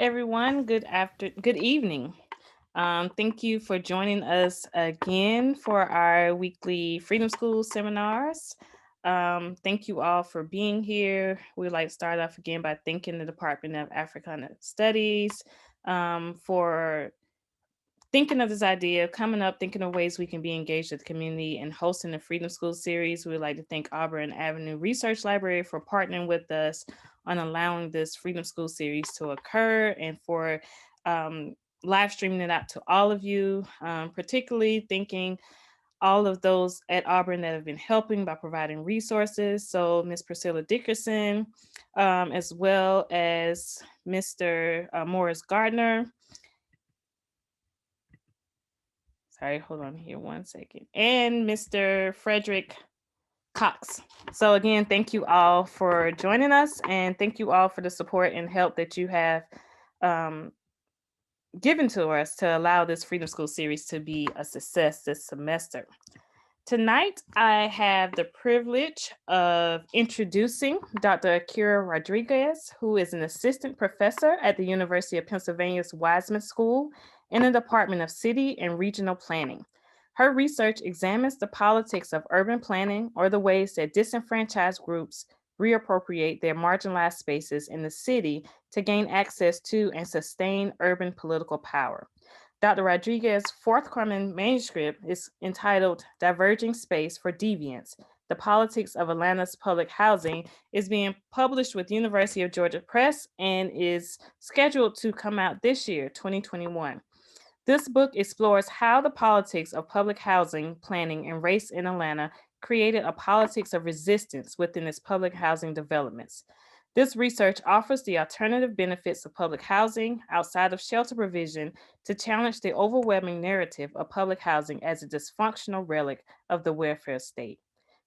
everyone. Good evening. Thank you for joining us again for our weekly Freedom School seminars. Thank you all for being here. We'd like to start off again by thanking the Department of Africana Studies for thinking of this idea, coming up, thinking of ways we can be engaged with the community and hosting the Freedom School series. We'd like to thank Auburn Avenue Research Library for partnering with us on allowing this Freedom School series to occur and for live streaming it out to all of you, particularly thanking all of those at Auburn that have been helping by providing resources. So Ms. Priscilla Dickerson, as well as Mr. Morris Gardner. Sorry, hold on here one second. And Mr. Frederick Cox. So again, thank you all for joining us and thank you all for the support and help that you have given to us to allow this Freedom School series to be a success this semester. Tonight, I have the privilege of introducing Dr. Akira Rodriguez, who is an assistant professor at the University of Pennsylvania's Weitzman School in the Department of City and Regional Planning. Her research examines the politics of urban planning or the ways that disenfranchised groups reappropriate their marginalized spaces in the city to gain access to and sustain urban political power. Dr. Rodriguez's forthcoming manuscript is entitled Diverging Space for Deviance. The Politics of Atlanta's Public Housing is being published with University of Georgia Press and is scheduled to come out this year, 2021. This book explores how the politics of public housing, planning, and race in Atlanta created a politics of resistance within its public housing developments. This research offers the alternative benefits of public housing outside of shelter provision to challenge the overwhelming narrative of public housing as a dysfunctional relic of the welfare state.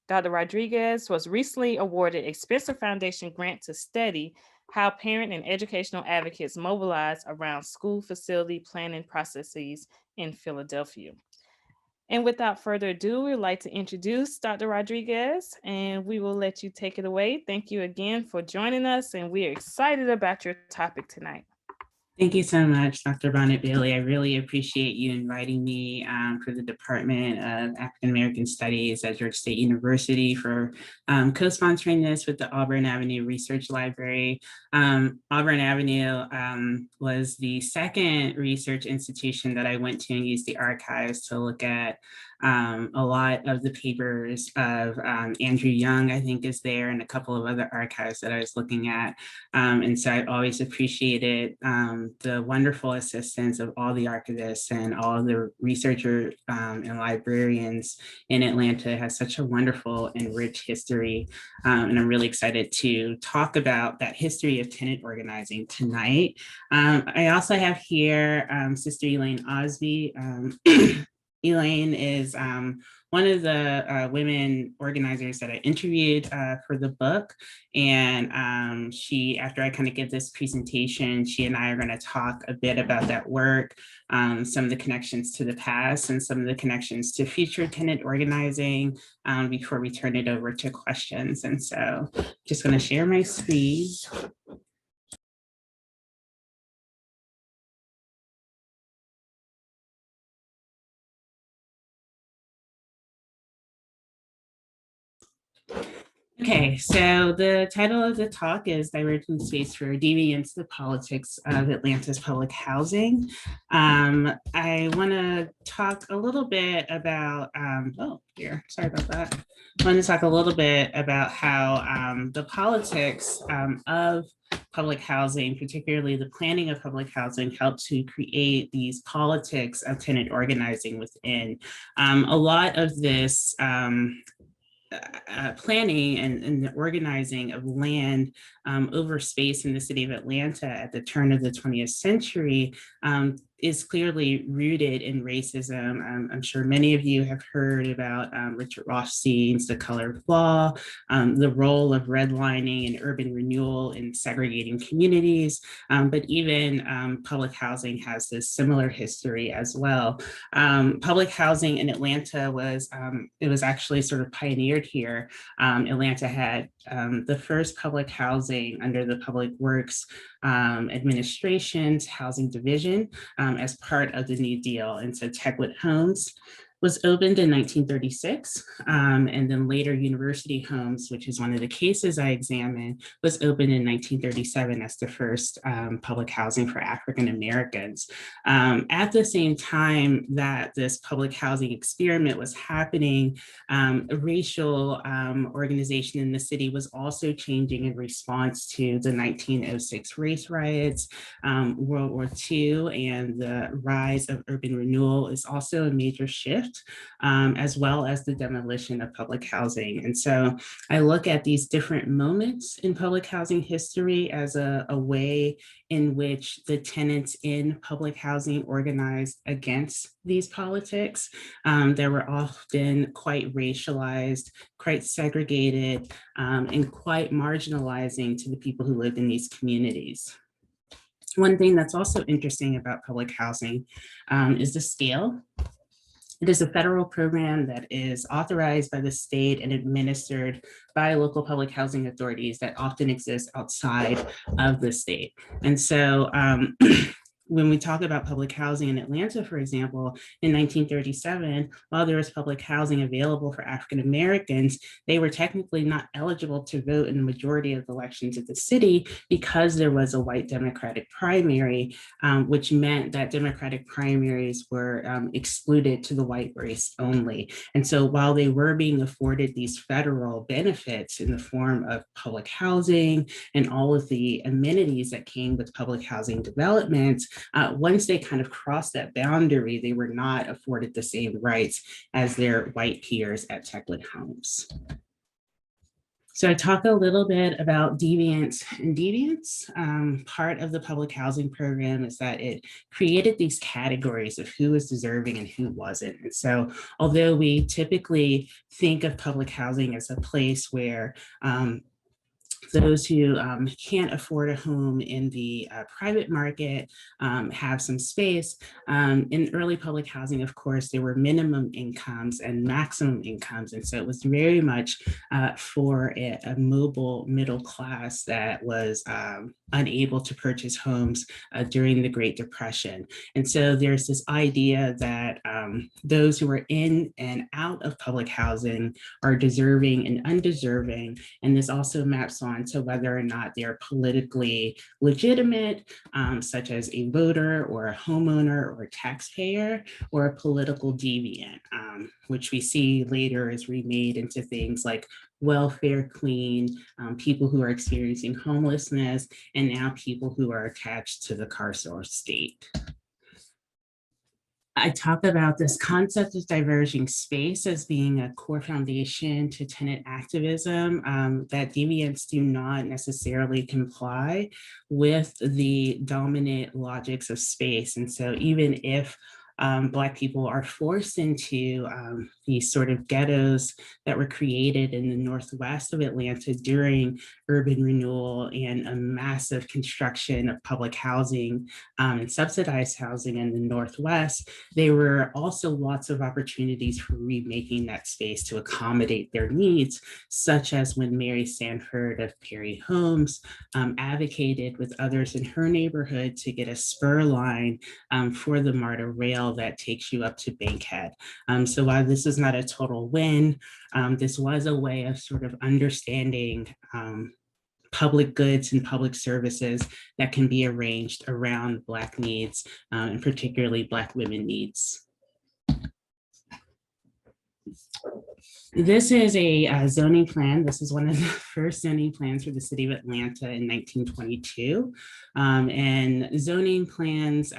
Dr. Rodriguez was recently awarded a Spencer Foundation grant to study how parent and educational advocates mobilize around school facility planning processes in Philadelphia. And without further ado, we'd like to introduce Dr. Rodriguez, and we will let you take it away. Thank you again for joining us, and we are excited about your topic tonight. Thank you so much, Dr. Bonnet Bailey. I really appreciate you inviting me for the Department of African American Studies at Georgia State University for co-sponsoring this with the Auburn Avenue Research Library. Auburn Avenue was the second research institution that I went to and used the archives to look at a lot of the papers of Andrew Young, I think, is there, and a couple of other archives that I was looking at. And so I always appreciated the wonderful assistance of all the archivists and all of the researchers and librarians in Atlanta. It has such a wonderful and rich history. And I'm really excited to talk about that history of tenant organizing tonight. I also have here Sister Elaine Osby. Elaine is one of the women organizers that I interviewed for the book. And she, after I kind of give this presentation, she and I are going to talk a bit about that work, some of the connections to the past and some of the connections to future tenant organizing before we turn it over to questions. And so just going to share my screen. Okay, so the title of the talk is Diverging Space for Deviance, the Politics of Atlanta's Public Housing. I want to talk a little bit about, sorry about that. I want to talk a little bit about how the politics of public housing, particularly the planning of public housing, helped to create these politics of tenant organizing within. A lot of this planning and the organizing of land over space in the city of Atlanta at the turn of the 20th century is clearly rooted in racism. I'm sure many of you have heard about Richard Rothstein's The Color of Law, the role of redlining and urban renewal in segregating communities, but even public housing has this similar history as well. Public housing in Atlanta it was actually sort of pioneered here. Atlanta had the first public housing under the Public Works Administration's Housing Division as part of the New Deal. And so Techwood Homes was opened in 1936, and then later University Homes, which is one of the cases I examined, was opened in 1937 as the first public housing for African Americans. At the same time that this public housing experiment was happening, a racial organization in the city was also changing in response to the 1906 race riots, World War II, and the rise of urban renewal is also a major shift, as well as the demolition of public housing. And so I look at these different moments in public housing history as a way in which the tenants in public housing organized against these politics that were often quite racialized, quite segregated, and quite marginalizing to the people who lived in these communities. One thing that's also interesting about public housing is the scale. It is a federal program that is authorized by the state and administered by local public housing authorities that often exist outside of the state. And so when we talk about public housing in Atlanta, for example, in 1937, while there was public housing available for African Americans, they were technically not eligible to vote in the majority of the elections of the city because there was a white Democratic primary, which meant that Democratic primaries were excluded to the white race only. And so while they were being afforded these federal benefits in the form of public housing and all of the amenities that came with public housing development, once they kind of crossed that boundary, they were not afforded the same rights as their white peers at Techwood Homes. So I talk a little bit about deviance and deviance. Part of the public housing program is that it created these categories of who was deserving and who wasn't. And so although we typically think of public housing as a place where those who can't afford a home in the private market have some space. In early public housing, of course, there were minimum incomes and maximum incomes. And so it was very much for a mobile middle class that was unable to purchase homes during the Great Depression. And so there's this idea that those who are in and out of public housing are deserving and undeserving. And this also maps on to whether or not they're politically legitimate, such as a voter or a homeowner or a taxpayer, or a political deviant, which we see later is remade into things like welfare queen, people who are experiencing homelessness, and now people who are attached to the carceral state. I talk about this concept of diverging space as being a core foundation to tenant activism, that deviants do not necessarily comply with the dominant logics of space. And so even if Black people are forced into these sort of ghettos that were created in the northwest of Atlanta during urban renewal and a massive construction of public housing and subsidized housing in the northwest. There were also lots of opportunities for remaking that space to accommodate their needs, such as when Mary Sanford of Perry Homes advocated with others in her neighborhood to get a spur line for the MARTA rail that takes you up to Bankhead. So while this is not a total win, this was a way of sort of understanding public goods and public services that can be arranged around Black needs, and particularly Black women needs. This is a zoning plan. This is one of the first zoning plans for the city of Atlanta in 1922. And zoning plans,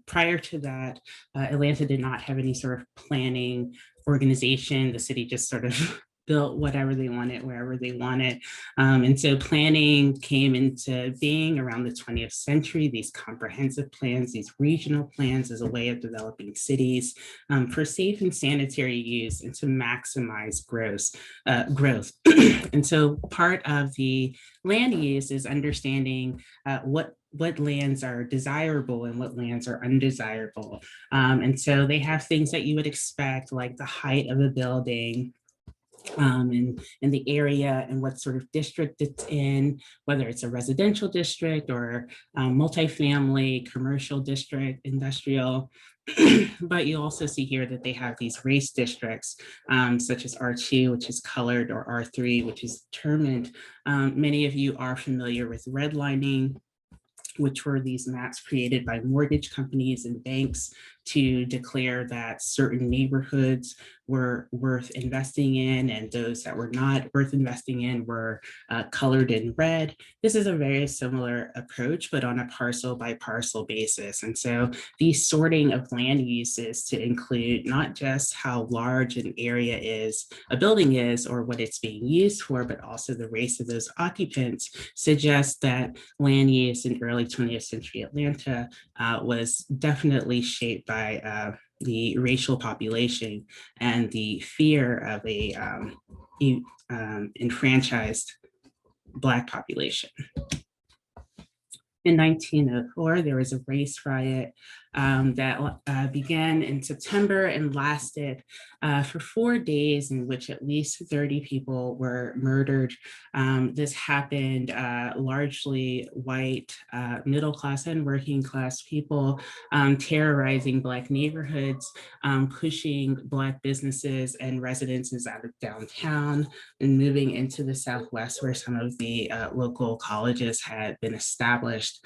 prior to that, Atlanta did not have any sort of planning organization. The city just sort of built whatever they wanted, wherever they wanted. And so planning came into being around the 20th century, these comprehensive plans, these regional plans as a way of developing cities for safe and sanitary use and to maximize growth. And so part of the land use is understanding what lands are desirable and what lands are undesirable. And so they have things that you would expect, like the height of a building, and the area and what sort of district it's in, whether it's a residential district or multifamily, commercial district, industrial. But you also see here that they have these race districts, such as R2, which is colored, or R3, which is determined. Many of you are familiar with redlining, which were these maps created by mortgage companies and banks to declare that certain neighborhoods were worth investing in, and those that were not worth investing in were colored in red. This is a very similar approach, but on a parcel by parcel basis. And so these sorting of land uses to include not just how large an area is, a building is, or what it's being used for, but also the race of those occupants suggests that land use in early 20th century Atlanta was definitely shaped by the racial population and the fear of a enfranchised Black population. In 1904, there was a race riot that began in September and lasted for 4 days, in which at least 30 people were murdered. This happened largely white, middle class and working class people, terrorizing Black neighborhoods, pushing Black businesses and residences out of downtown and moving into the Southwest, where some of the local colleges had been established.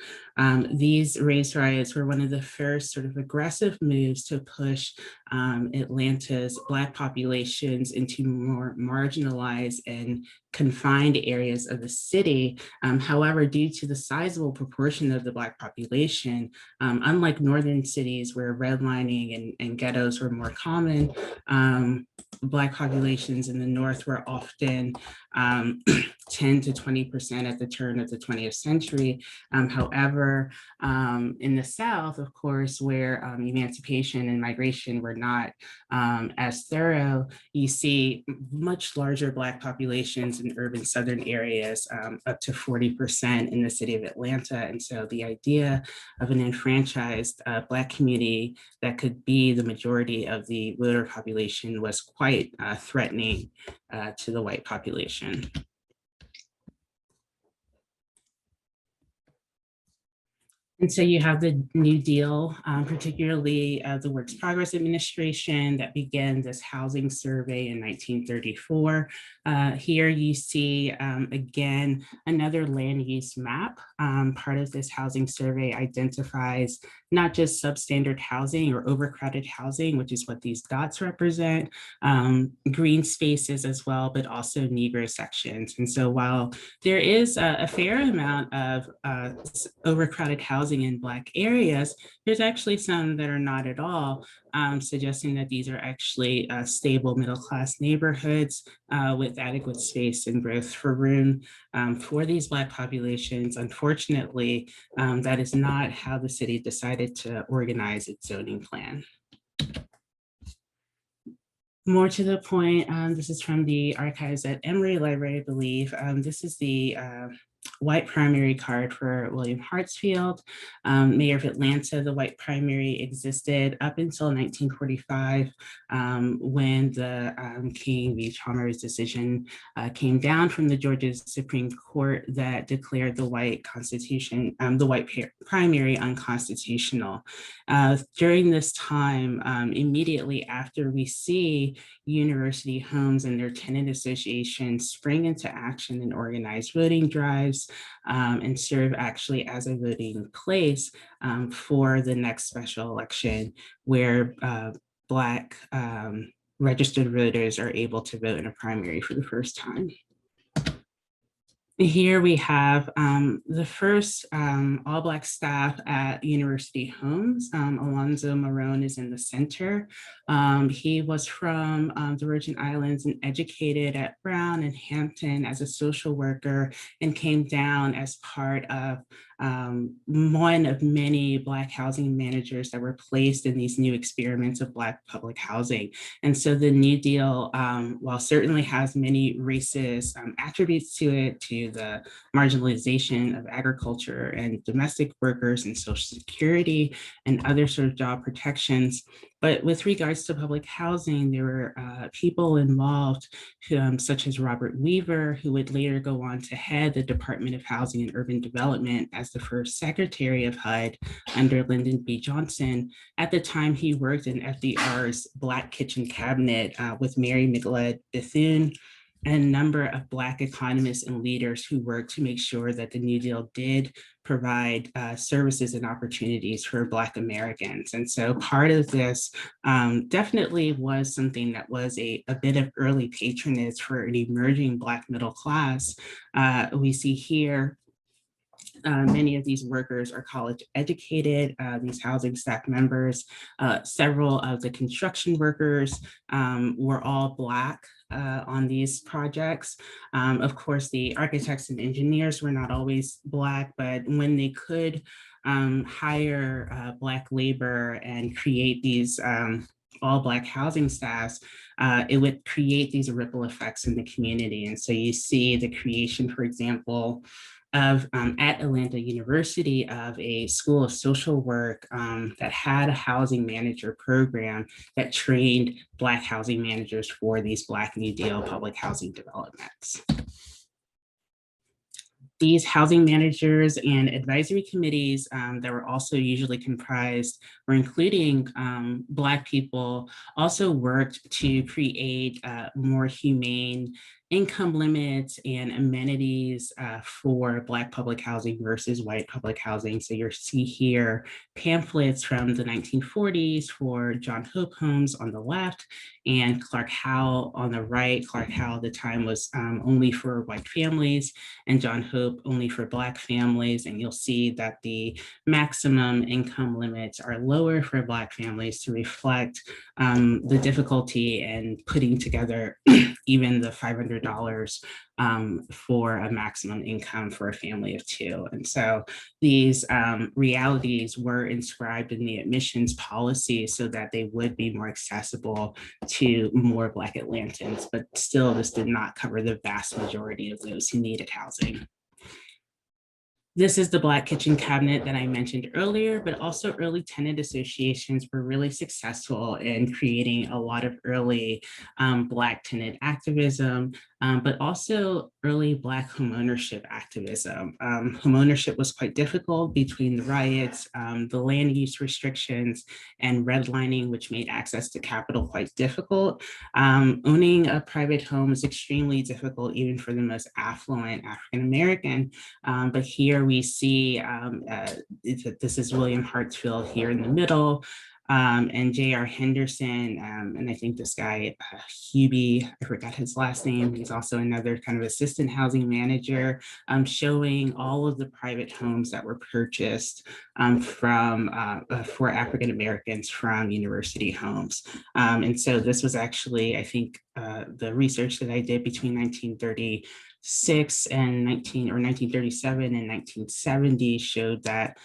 These race riots were one of the first sort of aggressive moves to push Atlanta's Black populations into more marginalized and confined areas of the city. However, due to the sizable proportion of the Black population, unlike northern cities where redlining and ghettos were more common, Black populations in the North were often 10 to 20% at the turn of the 20th century. However, in the South, of course, where emancipation and migration were not as thorough, you see much larger Black populations in urban Southern areas, up to 40% in the city of Atlanta. And so the idea of an enfranchised Black community that could be the majority of the voter population was quite threatening to the white population. And so you have the New Deal, particularly the Works Progress Administration that began this housing survey in 1934. Here you see, again, another land use map. Part of this housing survey identifies not just substandard housing or overcrowded housing, which is what these dots represent, green spaces as well, but also Negro sections. And so while there is a fair amount of overcrowded housing in Black areas, there's actually some that are not at all, suggesting that these are actually stable middle-class neighborhoods with adequate space and growth for room for these Black populations. Unfortunately, that is not how the city decided to organize its zoning plan. More to the point, this is from the archives at Emory Library, I believe. This is the white primary card for William Hartsfield, mayor of Atlanta. The white primary existed up until 1945, when the King v. Chalmers decision came down from the Georgia Supreme Court that declared the white constitution, the white primary unconstitutional. During this time, immediately after, we see university homes and their tenant associations spring into action and organize voting drives and serve actually as a voting place for the next special election, where Black registered voters are able to vote in a primary for the first time. Here we have the first all-Black staff at University Homes. Alonzo Marone is in the center. He was from the Virgin Islands and educated at Brown and Hampton as a social worker, and came down as part of one of many Black housing managers that were placed in these new experiments of Black public housing. And so the New Deal, while certainly has many racist attributes to it, to the marginalization of agriculture and domestic workers and Social Security and other sort of job protections, but with regards to public housing, there were people involved such as Robert Weaver, who would later go on to head the Department of Housing and Urban Development as the first secretary of HUD under Lyndon B. Johnson. At the time, he worked in FDR's Black Kitchen Cabinet with Mary McLeod Bethune, and a number of Black economists and leaders who worked to make sure that the New Deal did provide services and opportunities for Black Americans. And so part of this definitely was something that was a bit of early patronage for an emerging Black middle class. We see here many of these workers are college educated, these housing staff members. Several of the construction workers were all Black on these projects. Of course, the architects and engineers were not always Black, but when they could hire Black labor and create these all Black housing staffs, it would create these ripple effects in the community. And so you see the creation, for example, of at Atlanta University of a school of social work that had a housing manager program that trained Black housing managers for these Black New Deal public housing developments. These housing managers and advisory committees that were also usually comprised or including Black people also worked to create more humane income limits and amenities for Black public housing versus white public housing. So you see here pamphlets from the 1940s for John Hope homes on the left and Clark Howell on the right. Clark Howell at the time was only for white families, and John Hope only for Black families. And you'll see that the maximum income limits are lower for Black families to reflect the difficulty in putting together even the $500 for a maximum income for a family of two. And so these realities were inscribed in the admissions policy so that they would be more accessible to more Black Atlantans, but still this did not cover the vast majority of those who needed housing. This is the Black Kitchen Cabinet that I mentioned earlier, but also early tenant associations were really successful in creating a lot of early Black tenant activism, but also early Black homeownership activism. Homeownership was quite difficult between the riots, the land use restrictions, and redlining, which made access to capital quite difficult. Owning a private home is extremely difficult, even for the most affluent African-American, but here we see this is William Hartsfield here in the middle, and J.R. Henderson, and I think this guy, Hubie, I forgot his last name, he's also another kind of assistant housing manager, showing all of the private homes that were purchased for African Americans from university homes. And so this was actually, I think, the research that I did between 1936 and 1937 and 1970 showed that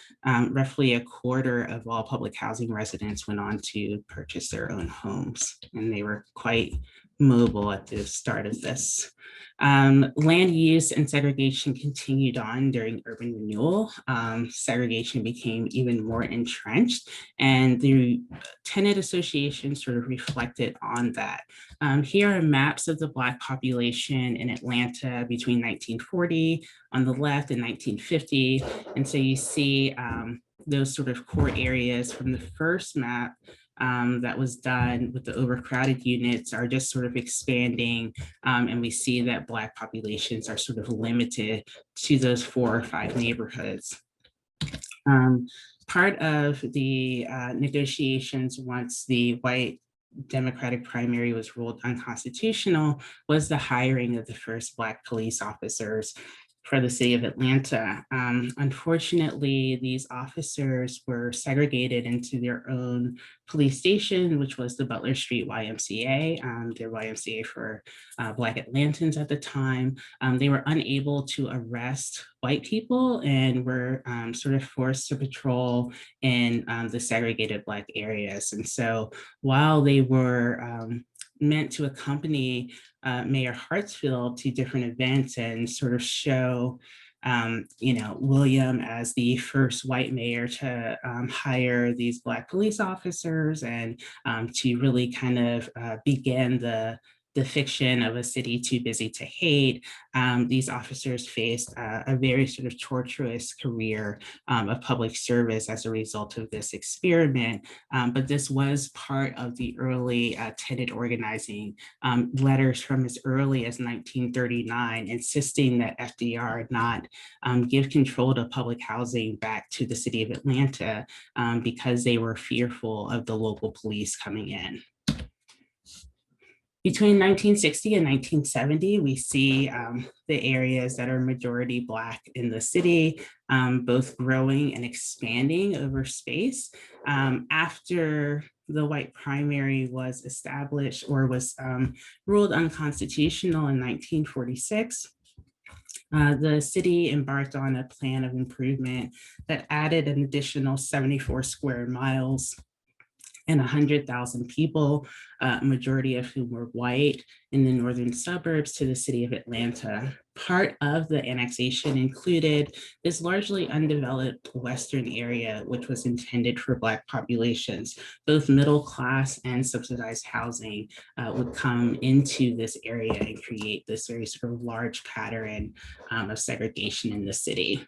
roughly a quarter of all public housing residents went on to purchase their own homes, and they were quite mobile at the start of this. Land use and segregation continued on during urban renewal. Segregation became even more entrenched, and the tenant associations sort of reflected on that. Here are maps of the Black population in Atlanta between 1940 on the left and 1950. And so you see those sort of core areas from the first map that was done with the overcrowded units are just sort of expanding. And we see that Black populations are sort of limited to those 4 or 5 neighborhoods. Part of the negotiations once the white Democratic primary was ruled unconstitutional was the hiring of the first Black police officers. for the city of Atlanta. Unfortunately, these officers were segregated into their own police station, which was the Butler Street YMCA, their YMCA for Black Atlantans at the time. They were unable to arrest white people and were sort of forced to patrol in the segregated Black areas. And so while they were meant to accompany Mayor Hartsfield to different events and sort of show William as the first white mayor to hire these Black police officers and to really kind of begin the fiction of a city too busy to hate. These officers faced a very sort of tortuous career of public service as a result of this experiment. But this was part of the early tenant organizing, letters from as early as 1939, insisting that FDR not give control to public housing back to the city of Atlanta because they were fearful of the local police coming in. Between 1960 and 1970, we see the areas that are majority Black in the city, both growing and expanding over space. After the white primary was established or was ruled unconstitutional in 1946, the city embarked on a plan of improvement that added an additional 74 square miles and 100,000 people, majority of whom were white, in the northern suburbs to the city of Atlanta. Part of the annexation included this largely undeveloped western area, which was intended for Black populations. Both middle class and subsidized housing would come into this area and create this very sort of large pattern of segregation in the city.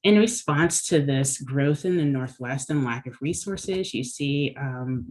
In response to this growth in the Northwest and lack of resources, you see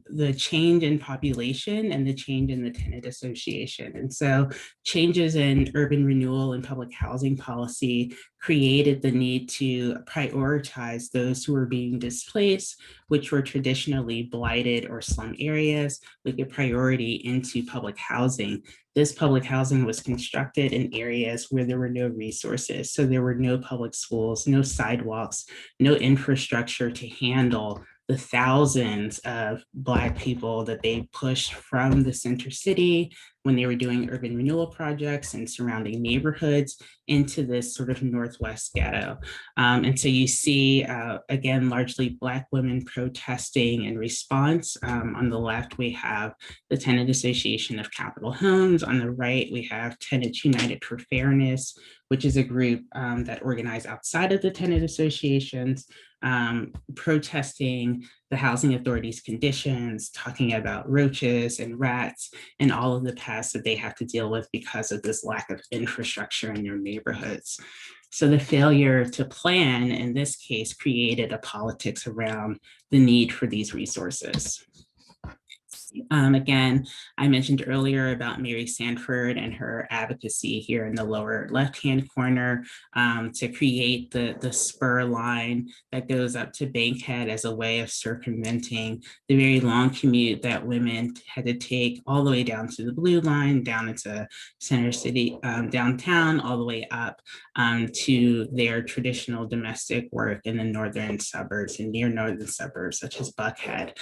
the change in population and the change in the tenant association. And so changes in urban renewal and public housing policy created the need to prioritize those who were being displaced, which were traditionally blighted or slum areas, with a priority into public housing. This public housing was constructed in areas where there were no resources. So there were no public schools, no sidewalks, no infrastructure to handle the thousands of Black people that they pushed from the center city when they were doing urban renewal projects and surrounding neighborhoods into this sort of Northwest ghetto. And so you see, again, largely Black women protesting in response. On the left, we have the Tenant Association of Capitol Homes. On the right, we have Tenants United for Fairness, which is a group that organized outside of the tenant associations, protesting the housing authority's conditions, talking about roaches and rats and all of the pests that they have to deal with because of this lack of infrastructure in their neighborhoods. So the failure to plan, in this case, created a politics around the need for these resources. Again, I mentioned earlier about Mary Sanford and her advocacy here in the lower left-hand corner to create the spur line that goes up to Bankhead as a way of circumventing the very long commute that women had to take all the way down to the Blue Line, down into Center City, downtown, all the way up to their traditional domestic work in the northern suburbs and near northern suburbs, such as Buckhead.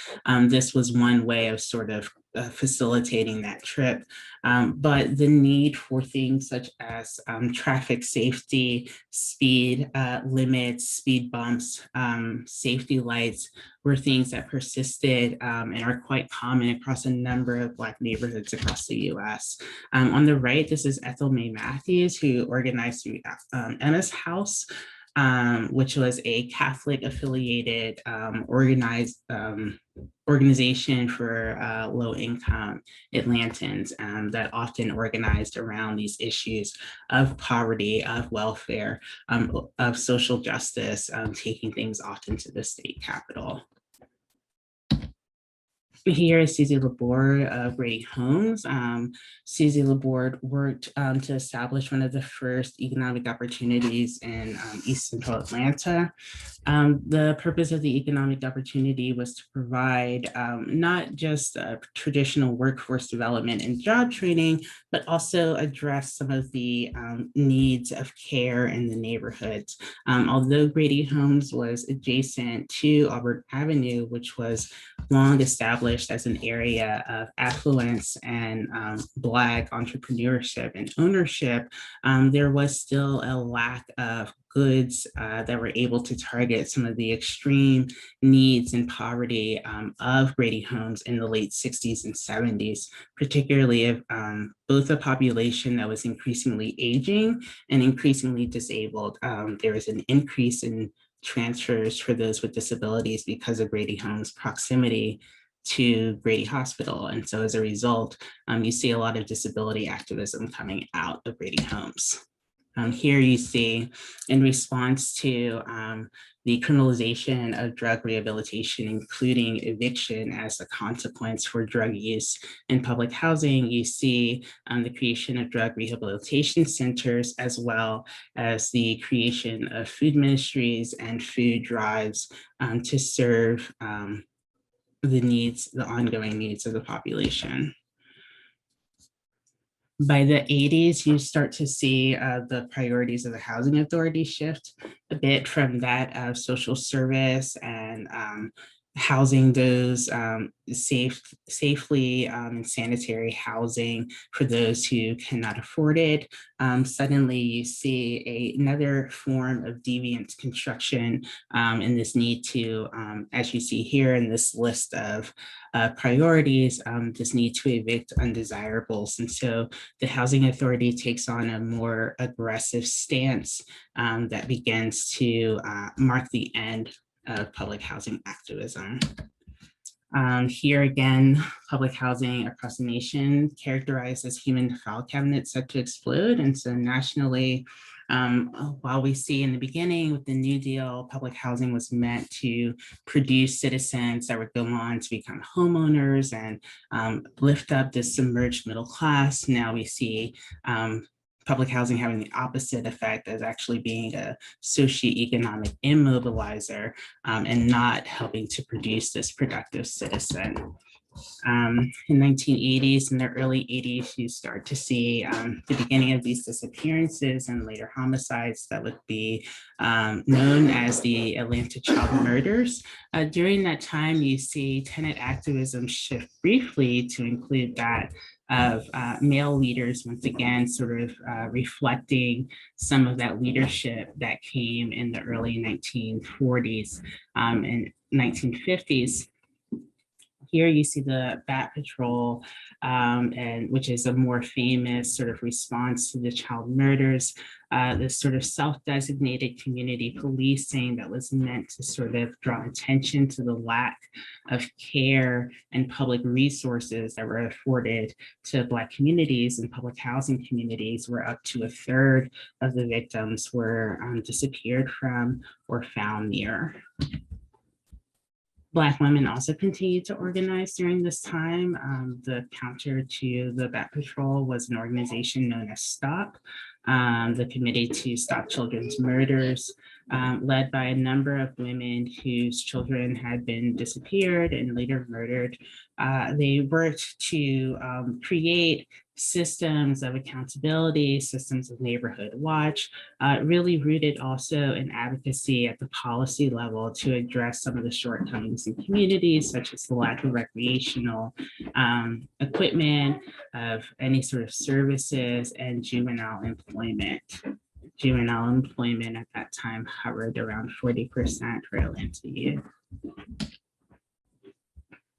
This was one way of sort of facilitating that trip. But the need for things such as traffic safety, speed limits, speed bumps, safety lights were things that persisted and are quite common across a number of Black neighborhoods across the US. On the right, this is Ethel Mae Matthews, who organized through Emma's House, which was a Catholic affiliated organization for low-income Atlantans that often organized around these issues of poverty, of welfare, of social justice, taking things often to the state capitol. Here is Susie Laborde of Grady Homes. Susie Laborde worked to establish one of the first economic opportunities in East Central Atlanta. The purpose of the economic opportunity was to provide not just traditional workforce development and job training, but also address some of the needs of care in the neighborhoods. Although Grady Homes was adjacent to Auburn Avenue, which was long established as an area of affluence and Black entrepreneurship and ownership, there was still a lack of goods that were able to target some of the extreme needs and poverty of Grady Homes in the late 60s and 70s, particularly of both a population that was increasingly aging and increasingly disabled. There was an increase in transfers for those with disabilities because of Grady Homes' proximity to Grady Hospital. And so as a result, you see a lot of disability activism coming out of Grady Homes. Here you see, in response to the criminalization of drug rehabilitation, including eviction as a consequence for drug use in public housing, you see the creation of drug rehabilitation centers, as well as the creation of food ministries and food drives to serve the ongoing needs of the population. By the 80s, you start to see the priorities of the housing authority shift a bit from that of social service and housing those safely and sanitary housing for those who cannot afford it. Suddenly you see another form of deviant construction and this need to, as you see here in this list of priorities, this need to evict undesirables. And so the housing authority takes on a more aggressive stance that begins to mark the end of public housing activism. Here again, public housing across the nation characterized as human file cabinets set to explode. And so nationally, while we see in the beginning with the New Deal, public housing was meant to produce citizens that would go on to become homeowners and lift up this submerged middle class. Now we see public housing having the opposite effect as actually being a socioeconomic immobilizer and not helping to produce this productive citizen. In 1980s and the early 80s, you start to see the beginning of these disappearances and later homicides that would be known as the Atlanta child murders. During that time, you see tenant activism shift briefly to include that of male leaders, once again, sort of reflecting some of that leadership that came in the early 1940s and 1950s. Here you see the Bat Patrol, and which is a more famous sort of response to the child murders, this sort of self-designated community policing that was meant to sort of draw attention to the lack of care and public resources that were afforded to Black communities and public housing communities, where up to a third of the victims were disappeared from or found near. Black women also continued to organize during this time. The counter to the Bat Patrol was an organization known as STOP, the Committee to Stop Children's Murders, led by a number of women whose children had been disappeared and later murdered. They worked to create systems of accountability, systems of neighborhood watch, really rooted also in advocacy at the policy level to address some of the shortcomings in communities, such as the lack of recreational equipment, of any sort of services, and juvenile employment. Juvenile employment at that time hovered around 40% for Atlanta youth.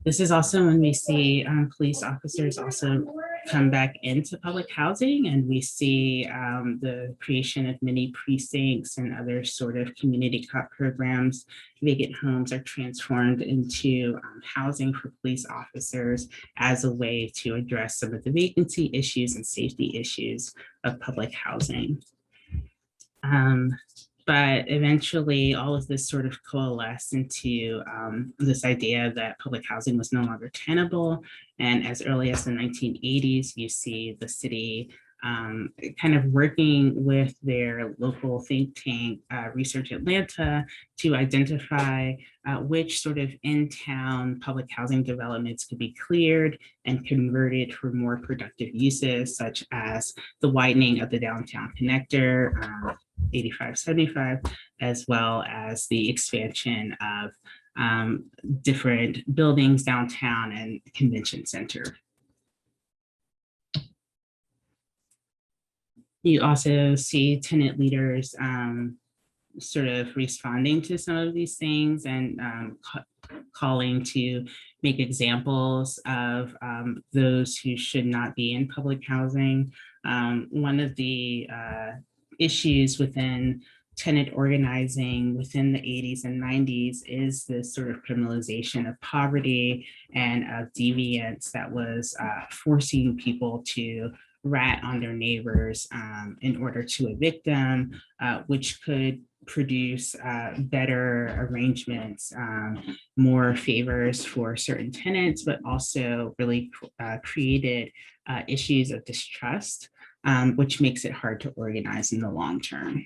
This is also when we see police officers also come back into public housing, and we see the creation of mini precincts and other sort of community cop programs. Vacant homes are transformed into housing for police officers as a way to address some of the vacancy issues and safety issues of public housing. But eventually all of this sort of coalesced into this idea that public housing was no longer tenable. And as early as the 1980s, you see the city kind of working with their local think tank, Research Atlanta, to identify which sort of in-town public housing developments could be cleared and converted for more productive uses, such as the widening of the downtown connector, 8575, as well as the expansion of different buildings downtown and convention center. You also see tenant leaders sort of responding to some of these things and calling to make examples of those who should not be in public housing. One of the issues within tenant organizing within the 80s and 90s is this sort of criminalization of poverty and of deviance that was forcing people to rat on their neighbors in order to evict them, which could produce better arrangements, more favors for certain tenants, but also really created issues of distrust, which makes it hard to organize in the long term.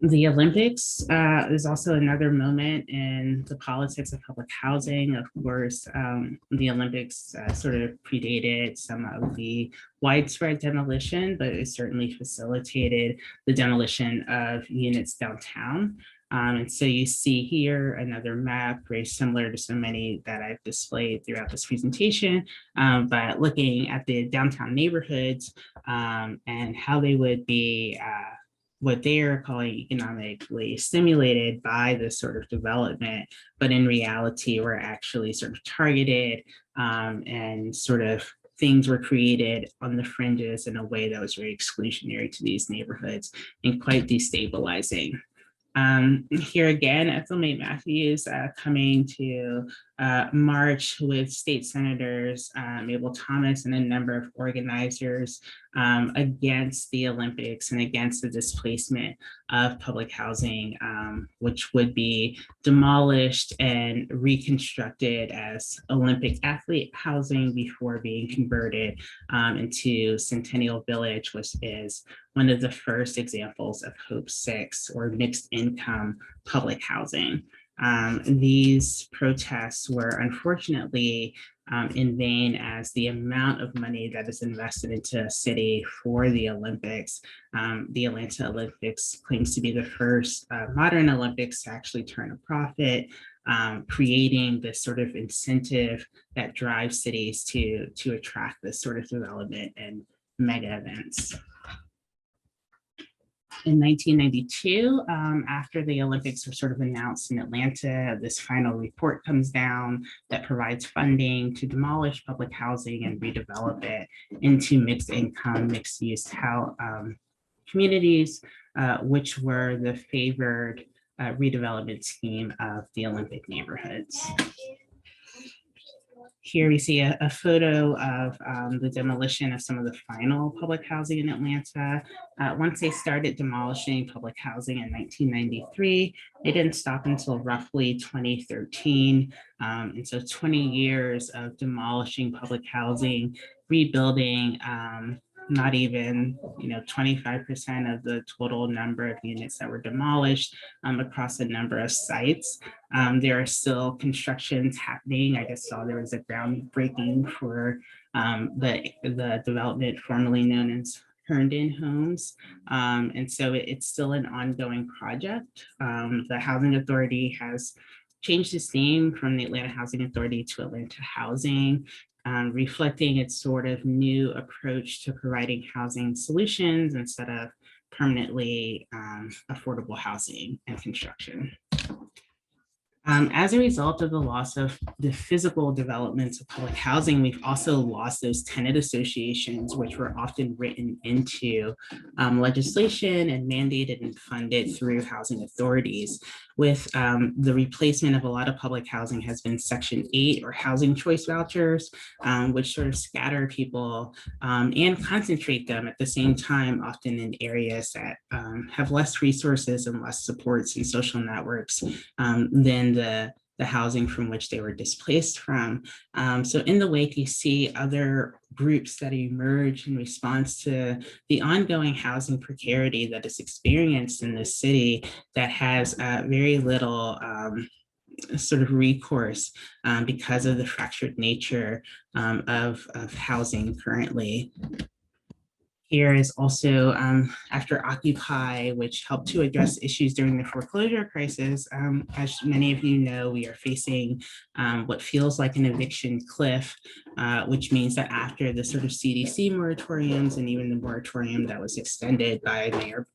The Olympics is also another moment in the politics of public housing. Of course, the Olympics sort of predated some of the widespread demolition, but it certainly facilitated the demolition of units downtown. And so you see here another map, very similar to so many that I've displayed throughout this presentation, but looking at the downtown neighborhoods and how they would be what they are calling economically stimulated by this sort of development, but in reality were actually sort of targeted and sort of things were created on the fringes in a way that was very exclusionary to these neighborhoods and quite destabilizing. Here again, Ethel-May Matthews coming to march with state senators, Mabel Thomas, and a number of organizers against the Olympics and against the displacement of public housing, which would be demolished and reconstructed as Olympic athlete housing before being converted into Centennial Village, which is one of the first examples of Hope 6 or mixed income public housing. These protests were unfortunately in vain, as the amount of money that is invested into a city for the Olympics. The Atlanta Olympics claims to be the first modern Olympics to actually turn a profit, creating this sort of incentive that drives cities to attract this sort of development and mega events. In 1992, after the Olympics were sort of announced in Atlanta, this final report comes down that provides funding to demolish public housing and redevelop it into mixed income, mixed use communities, which were the favored redevelopment scheme of the Olympic neighborhoods. Here we see a photo of the demolition of some of the final public housing in Atlanta. Once they started demolishing public housing in 1993, they didn't stop until roughly 2013. And so 20 years of demolishing public housing, rebuilding, not even 25% of the total number of units that were demolished across a number of sites. There are still constructions happening. I just saw there was a groundbreaking for the development formerly known as Herndon Homes. And so it's still an ongoing project. The Housing Authority has changed its name from the Atlanta Housing Authority to Atlanta Housing, reflecting its sort of new approach to providing housing solutions instead of permanently affordable housing and construction. As a result of the loss of the physical developments of public housing, we've also lost those tenant associations, which were often written into legislation and mandated and funded through housing authorities, with the replacement of a lot of public housing has been Section 8 or housing choice vouchers, which sort of scatter people and concentrate them at the same time, often in areas that have less resources and less supports and social networks than the housing from which they were displaced from. So in the wake, you see other groups that emerge in response to the ongoing housing precarity that is experienced in the city that has very little sort of recourse because of the fractured nature of housing currently. Here is also after Occupy, which helped to address issues during the foreclosure crisis. As many of you know, we are facing what feels like an eviction cliff, which means that after the sort of CDC moratoriums and even the moratorium that was extended by Mayor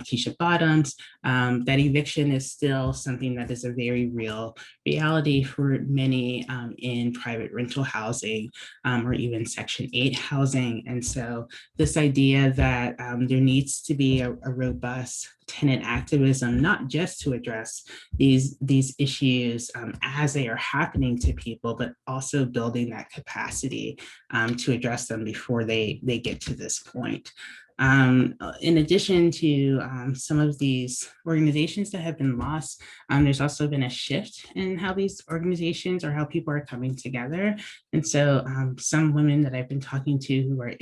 Keisha Bottoms, that eviction is still something that is a very real reality for many in private rental housing or even Section 8 housing. And so this idea that there needs to be a robust tenant activism, not just to address these issues as they are happening to people, but also building that capacity to address them before they get to this point. In addition to some of these organizations that have been lost, there's also been a shift in how these organizations or how people are coming together. And so some women that I've been talking to who are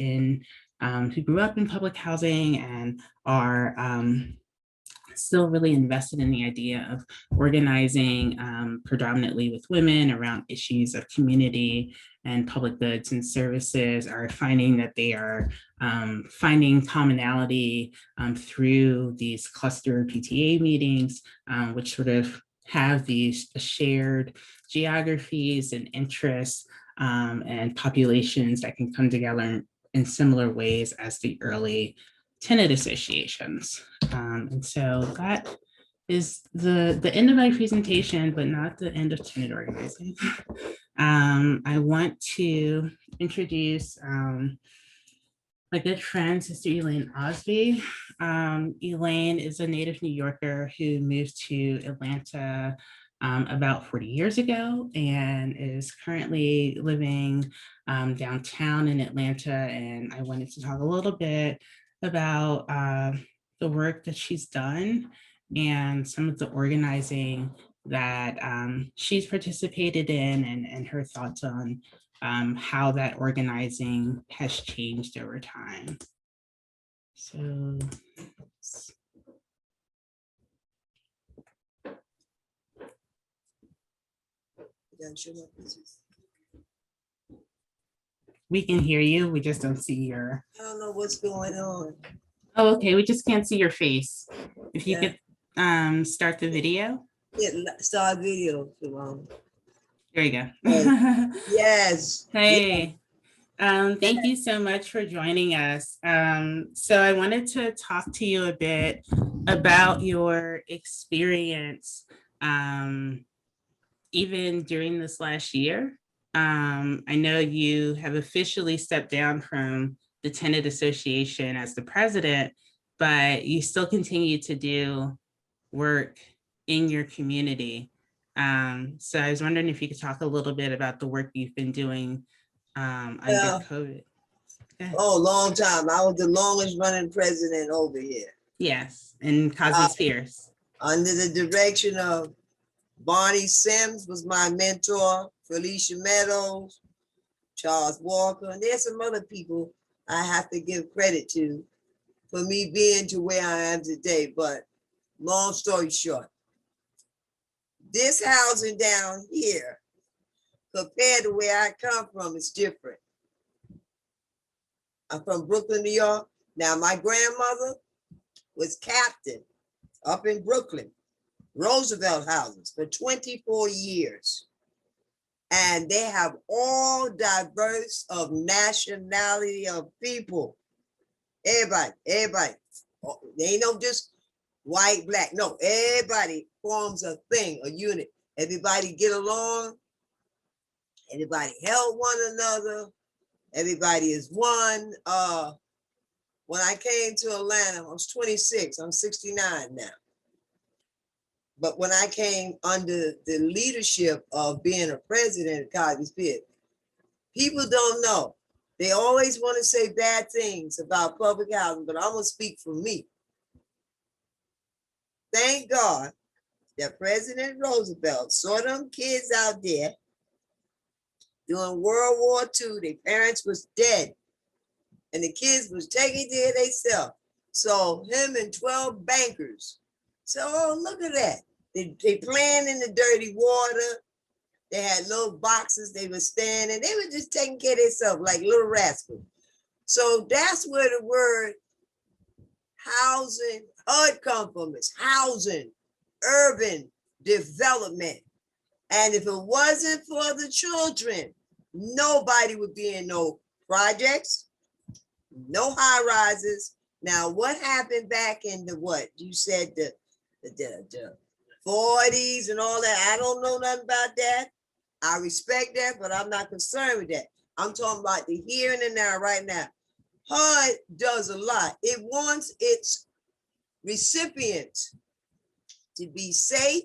who grew up in public housing and are still really invested in the idea of organizing predominantly with women around issues of community and public goods and services are finding that they are finding commonality through these cluster PTA meetings, which sort of have these shared geographies and interests and populations that can come together in similar ways as the early tenant associations. And so that is the end of my presentation, but not the end of tenant organizing. I want to introduce my good friend, Sister Elaine Osby. Elaine is a native New Yorker who moved to Atlanta about 40 years ago and is currently living downtown in Atlanta. And I wanted to talk a little bit about the work that she's done and some of the organizing that she's participated in and her thoughts on how that organizing has changed over time. So we can hear you, we just don't see your. I don't know what's going on. Oh, okay, we just can't see your face. If you could start the video. Yeah, start video. There you go. Yes. Hey. Thank you so much for joining us. So I wanted to talk to you a bit about your experience, even during this last year. I know you have officially stepped down from the Tenant Association as the president, but you still continue to do work in your community. So I was wondering if you could talk a little bit about the work you've been doing under COVID. Oh, long time. I was the longest running president over here. Yes, and Cosby Spears. Under the direction of Barney Sims was my mentor, Felicia Meadows, Charles Walker, and there's some other people I have to give credit to for me being to where I am today. But long story short, this housing down here, compared to where I come from, is different. I'm from Brooklyn, New York. Now, my grandmother was captain up in Brooklyn, Roosevelt houses for 24 years. And they have all diverse of nationality of people. Everybody. They ain't no just white, black. No, everybody forms a thing, a unit. Everybody get along. Everybody help one another. Everybody is one. When I came to Atlanta, I was 26. I'm 69 now. But when I came under the leadership of being a president of Cosby Spears, people don't know. They always want to say bad things about public housing, but I'm going to speak for me. Thank God that President Roosevelt saw them kids out there during World War II. Their parents was dead and the kids was taking care of themselves. So him and 12 bankers. So, oh, look at that. They playing in the dirty water. They had little boxes they were staying in. They were just taking care of themselves like little rascals. So that's where the word housing, HUD come from. It's housing, urban development. And if it wasn't for the children, nobody would be in no projects, no high rises. Now, what happened back in the what? You said the 40s and all that. I don't know nothing about that. I respect that, but I'm not concerned with that. I'm talking about the here and the now, right now. HUD does a lot. It wants its recipients to be safe,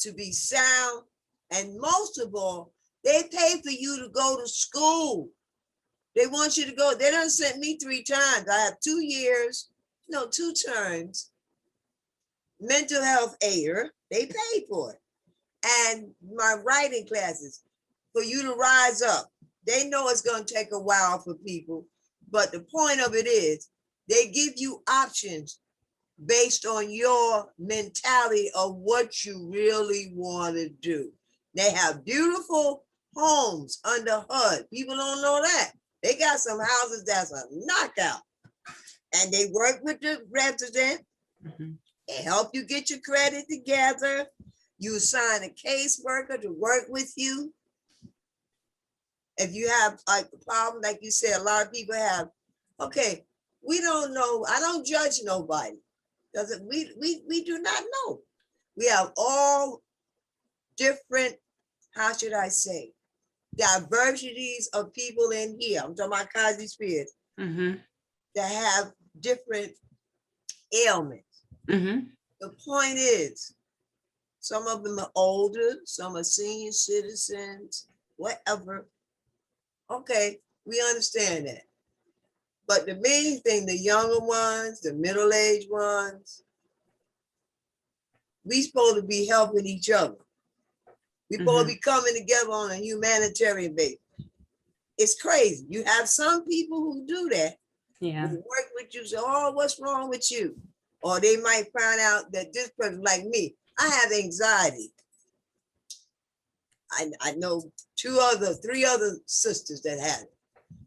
to be sound, and most of all, they pay for you to go to school. They want you to go. They done sent me 3 times. I have 2 years, no, 2 terms. Mental health aider, they pay for it. And my writing classes, for you to rise up. They know it's going to take a while for people, but the point of it is they give you options based on your mentality of what you really want to do. They have beautiful homes under HUD. People don't know that. They got some houses that's a knockout. And they work with the resident. They help you get your credit together. You assign a caseworker to work with you. If you have like a problem, like you said, a lot of people have, okay, we don't know. I don't judge nobody. We do not know. We have all different, how should I say, diversities of people in here. I'm talking about Cosby Spears that have different ailments. The point is, some of them are older, some are senior citizens, whatever. Okay, we understand that. But the main thing, the younger ones, the middle-aged ones, we supposed to be helping each other. We supposed to be coming together on a humanitarian basis. It's crazy. You have some people who do that. Yeah. Who work with you, say, oh, what's wrong with you? Or they might find out that this person, like me, I have anxiety. I know 3 other sisters that have it.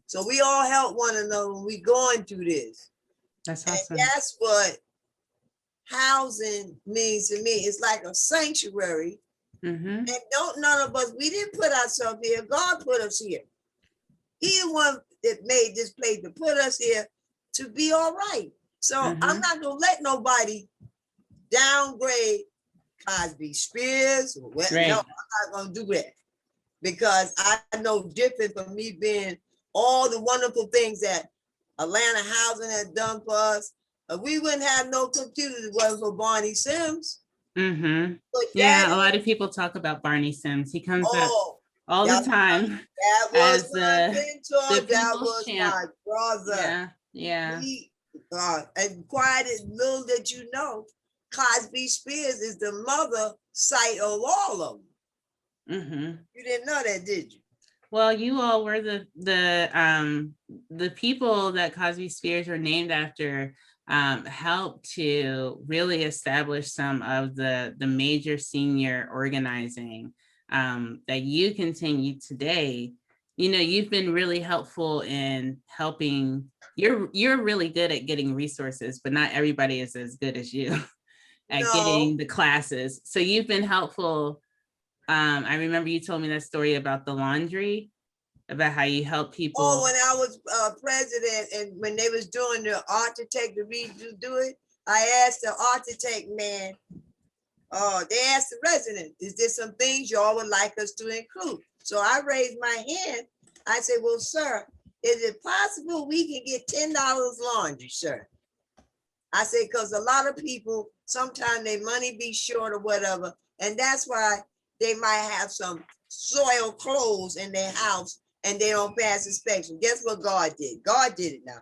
So we all help one another when we going through this. That's awesome. And that's what housing means to me. It's like a sanctuary. And don't none of us, we didn't put ourselves here. God put us here. He the one that made this place to put us here to be all right. So I'm not gonna let nobody downgrade Cosby Spears. Well, Right. no, I'm not gonna do that because I know different from me being all the wonderful things that Atlanta Housing has done for us. We wouldn't have no computers if it wasn't for Barney Sims. Yeah, a lot of people talk about Barney Sims. He comes up all the time. That was as my mentor. That people's was champ. my brother. Yeah. And quiet little that you know, Cosby Spears is the mother site of all of them. You didn't know that, did you? Well, you all were the people that Cosby Spears were named after. Helped to really establish some of the major senior organizing that you continue today. You know, you've been really helpful in helping. You're really good at getting resources, but not everybody is as good as you at getting the classes. So you've been helpful. I remember you told me that story about the laundry, about how you help people. Oh, when I was president and when they was doing the architect to redo it, I asked the architect man, they asked the resident, is there some things y'all would like us to include? So I raised my hand. I said, well, sir, is it possible we can get $10 laundry, sir? I say, because a lot of people, sometimes their money be short or whatever, and that's why they might have some soil clothes in their house and they don't pass inspection. Guess what God did? God did it now.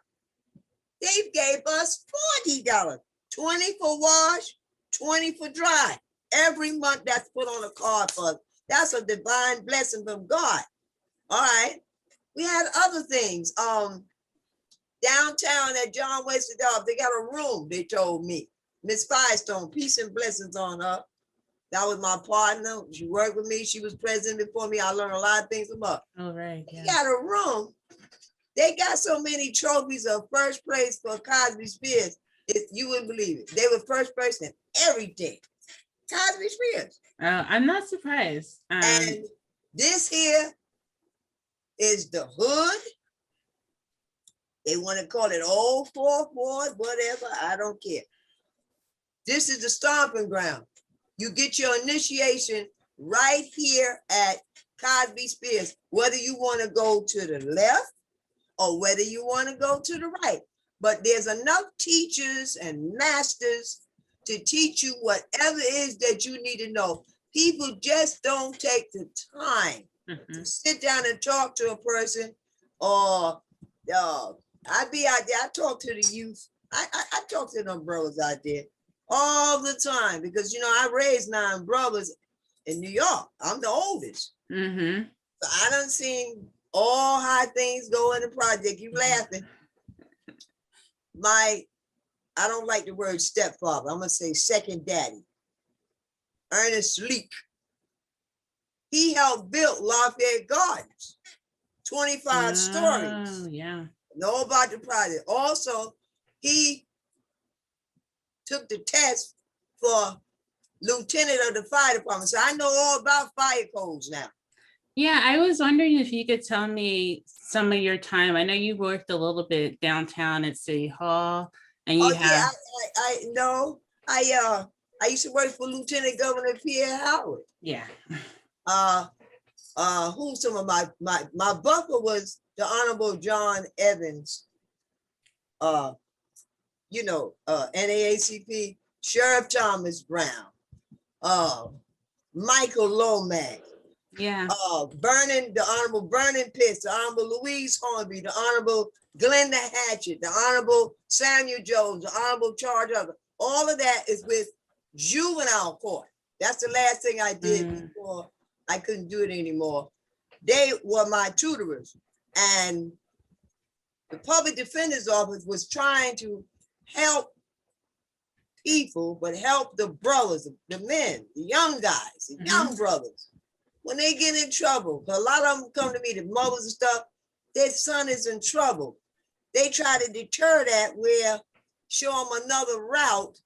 They gave us $40, 20 for wash, 20 for dry. Every month that's put on a card for us. That's a divine blessing from God. All right. We had other things. Downtown at John Wesley Dog, they got a room, they told me. Miss Firestone, peace and blessings on her. That was my partner. She worked with me. She was president before me. I learned a lot of things from her. All right. They got a room. They got so many trophies of first place for Cosby Spears. You wouldn't believe it. They were first person everything. Cosby Spears. I'm not surprised. And this here is the hood. They want to call it old fourth ward, whatever. I don't care. This is the stomping ground. You get your initiation right here at Cosby Spears, whether you want to go to the left or whether you want to go to the right. But there's enough teachers and masters to teach you whatever it is that you need to know. People just don't take the time to sit down and talk to a person, or I'd be out there. I talk to the youth. I talk to them brothers out there all the time because, you know, I raised 9 brothers in New York. I'm the oldest. So I done seen all how things go in the project. You laughing. I don't like the word stepfather. I'm going to say second daddy, Ernest Leak. He helped build Lafayette Gardens, 25 stories. Yeah. Know about the project. Also, he took the test for lieutenant of the fire department. So I know all about fire codes now. Yeah, I was wondering if you could tell me some of your time. I know you worked a little bit downtown at City Hall, and you have. Yeah, I used to work for Lieutenant Governor Pierre Howard. Yeah. Who's some of my buffer was the Honorable John Evans. NAACP, Sheriff Thomas Brown, Michael Lomax. Yeah. The Honorable Vernon Pitts, the Honorable Louise Hornby, the Honorable Glenda Hatchett, the Honorable Samuel Jones, the Honorable Charles Hugger. All of that is with juvenile court. That's the last thing I did before I couldn't do it anymore. They were my tutors, and the public defender's office was trying to help people, but help the brothers, the men, the young guys, the young brothers. When they get in trouble, a lot of them come to me, the mothers and stuff, their son is in trouble. They try to deter that, where show them another route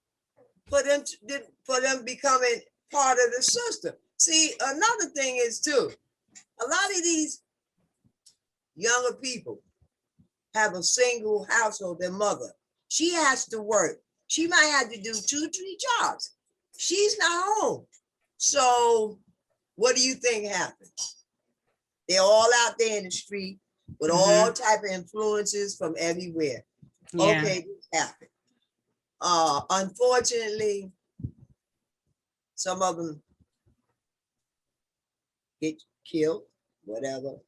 for them becoming part of the system. See, another thing is too, a lot of these younger people have a single household, their mother. She has to work. She might have to do 2-3 jobs. She's not home. So what do you think happens? They're all out there in the street with all type of influences from everywhere. Yeah. Okay, this happened. Unfortunately, some of them get killed, whatever.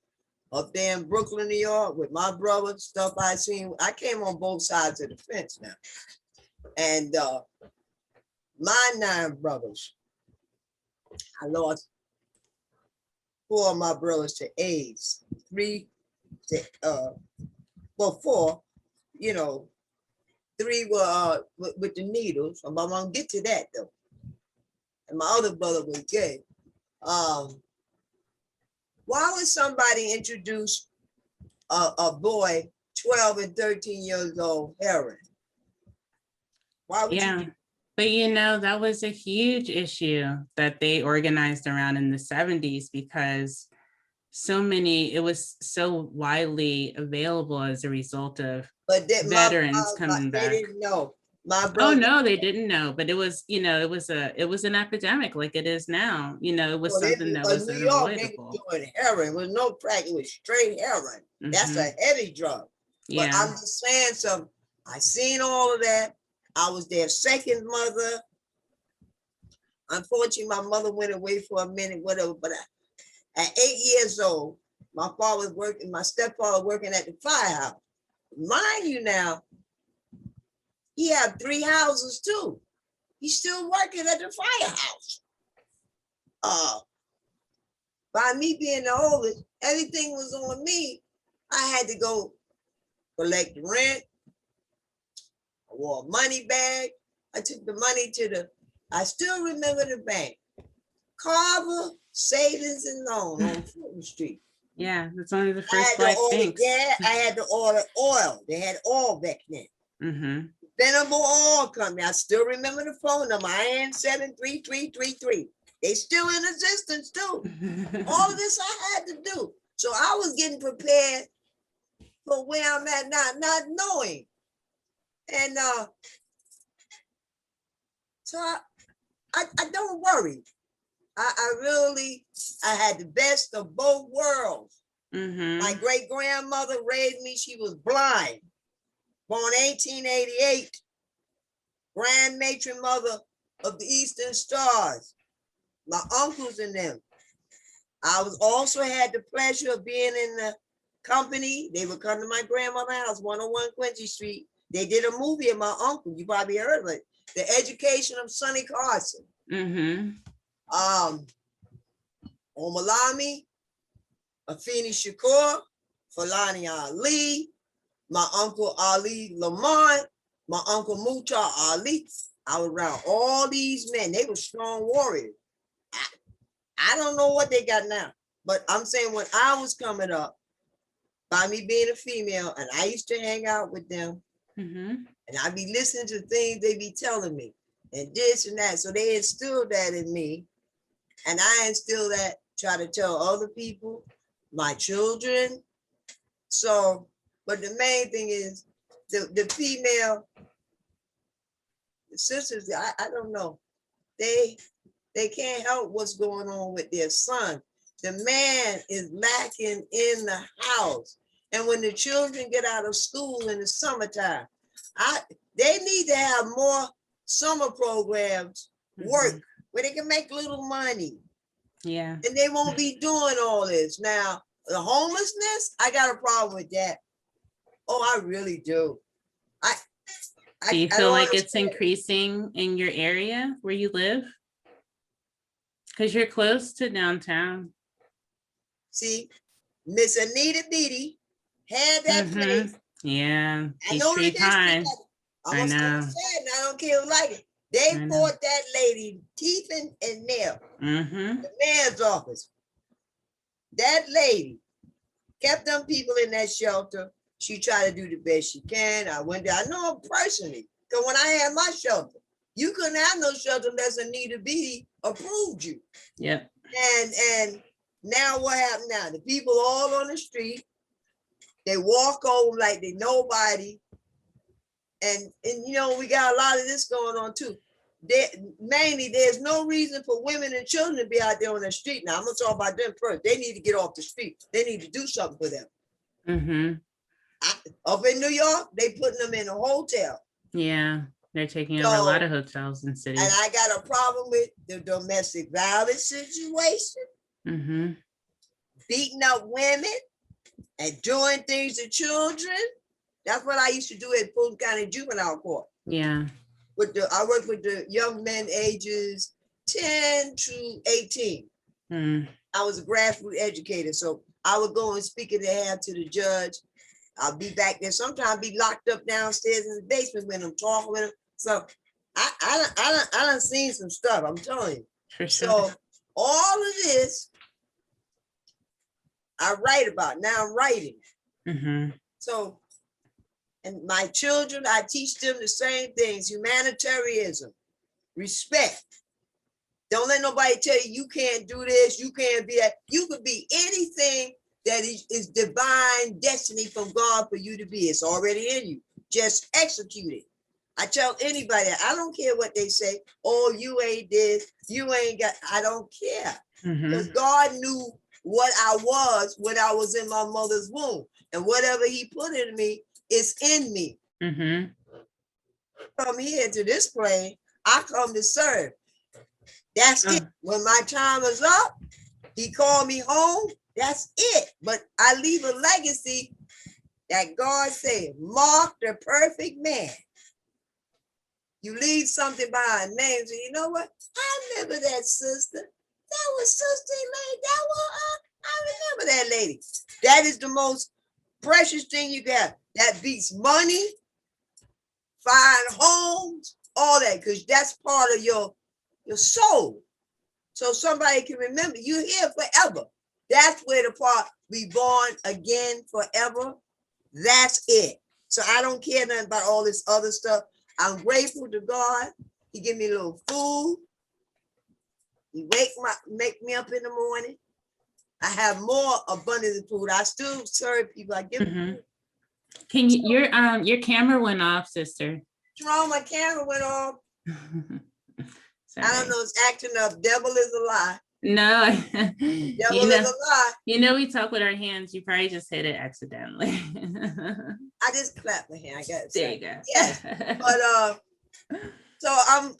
Up there in Brooklyn, New York, with my brother, stuff I seen, I came on both sides of the fence now. And my 9 brothers, I lost 4 of my brothers to AIDS, 3 to, 4, 3 were with the needles. I'm gonna get to that though. And my other brother was gay. Why would somebody introduce a boy 12 and 13 years old heroin? Why would you? But that was a huge issue that they organized around in the 70s, because it was so widely available as a result of veterans coming back. They didn't know. My brother. Oh no, they didn't know, but it was, it was an epidemic like it is now. It was something that was unavoidable. They were doing heroin. It was no crack, it was straight heroin. That's a heavy drug. But I'm just saying I seen all of that. I was their second mother. Unfortunately, my mother went away for a minute, whatever. But at 8 years old, my stepfather working at the firehouse. Mind you now, he had 3 houses too. He's still working at the firehouse. By me being the oldest, everything was on me. I had to go collect the rent. I wore a money bag. I took the money I still remember the bank. Carver Savings and Loan on Fulton Street. Yeah, that's one of the I first had black to order, banks. I had to order oil. They had oil back then. Mm-hmm. Venable Oil Company. I still remember the phone number, IN73333. They still in existence too. All of this I had to do. So I was getting prepared for where I'm at now, not knowing. And so I don't worry. I had the best of both worlds. Mm-hmm. My great grandmother raised me. She was blind, born 1888, grand matron mother of the Eastern Stars. My uncles and them. I was also had the pleasure of being in the company. They would come to my grandmother's house, 101 Quincy Street. They did a movie of my uncle. You probably heard of it. The Education of Sonny Carson. Mm-hmm. Omalami, Afeni Shakur, Fulani Ali, my uncle Ali Lamont, my uncle Mutar Ali. I was around all these men. They were strong warriors. I don't know what they got now, but I'm saying when I was coming up, by me being a female, and I used to hang out with them, Mm-hmm. and I'd be listening to things they be telling me, and this and that. So they instilled that in me, and I instill that, try to tell other people, my children. So, but the main thing is the female, the sisters, I don't know. They can't help what's going on with their son. The man is lacking in the house. And when the children get out of school in the summertime, they need to have more summer programs work where they can make little money. Yeah. And they won't be doing all this. Now, the homelessness, I got a problem with that. Oh, I really do. Do you I feel don't like it's understand. increasing in your area where you live? Because you're close to downtown. See, Miss Anita Beatty had that place. Yeah. I know the Peachtree Pine. history. I I'm know. sad, and I don't care who like it. They I know. fought that lady teeth and nail. Mm-hmm. The mayor's office. That lady kept them people in that shelter. She tried to do the best she can. I went there. I know her personally. Because when I had my shelter, you couldn't have no shelter unless Anita Beatty approved you. Yep. And now what happened now? The people all on the street, they walk over like they nobody. And you know, we got a lot of this going on too. Mainly, there's no reason for women and children to be out there on the street. Now, I'm gonna talk about them first. They need to get off the street. They need to do something for them. Mm-hmm. Up in New York, they putting them in a hotel. Yeah. They're taking over a lot of hotels and cities. And I got a problem with the domestic violence situation, Mm-hmm. beating up women and doing things to children. That's what I used to do at Fulton County Juvenile Court. Yeah. I work with the young men ages 10 to 18. Mm. I was a grassroots educator, so I would go and speak in behalf to the judge. I'll be back there. Sometimes be locked up downstairs in the basement with them, talking with them. So I done seen some stuff, I'm telling you. For sure. So all of this I write about. Now I'm writing. Mm-hmm. So, and my children, I teach them the same things: humanitarianism, respect. Don't let nobody tell you you can't do this, you can't be that. You could be anything that is divine destiny from God for you to be. It's already in you. Just execute it. I tell anybody, I don't care what they say. Oh, you ain't this, you ain't got, I don't care. Because God knew what I was when I was in my mother's womb. And whatever he put in me is in me. Mm-hmm. come here to this plane. I come to serve. That's it. When my time is up, he called me home. That's it. But I leave a legacy that God said, mark the perfect man. You leave something by a name. So you know what? I remember that sister. That was Sister Elaine. That was I remember that lady. That is the most precious thing you got. That beats money, fine homes, all that, because that's part of your soul. So somebody can remember you here forever. That's where the part be born again forever. That's it. So I don't care nothing about all this other stuff. I'm grateful to God. He give me a little food. He make me up in the morning. I have more abundance of food. I still serve people. I give them food. Can you, your camera went off, sister. Wrong, my camera went off. I don't know, it's acting up. Devil is a lie. No, Devil is a lie. You know, we talk with our hands. You probably just hit it accidentally. I just clapped my hand. I got it. There you go. Yes, but so I'm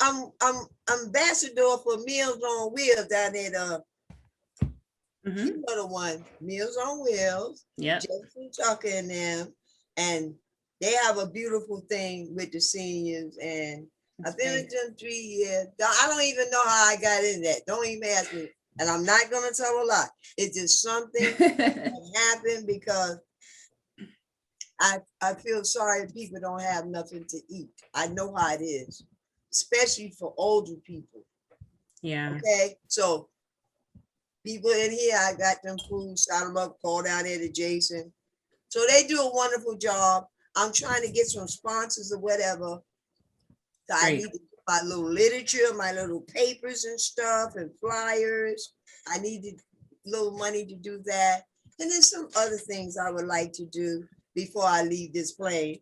ambassador for Meals on Wheels down at you know the one, Meals on Wheels. Yeah. Jason Tucker and them, and they have a beautiful thing with the seniors. And I've been with them 3 years. I don't even know how I got in that. Don't even ask me. And I'm not gonna tell a lot. It's just something that happened because I feel sorry people don't have nothing to eat. I know how it is, especially for older people. Yeah. Okay, so people in here, I got them food, shout them up, call down there to Jason. So they do a wonderful job. I'm trying to get some sponsors or whatever. So I need to do my little literature, my little papers and stuff and flyers. I needed a little money to do that. And then some other things I would like to do before I leave this plane.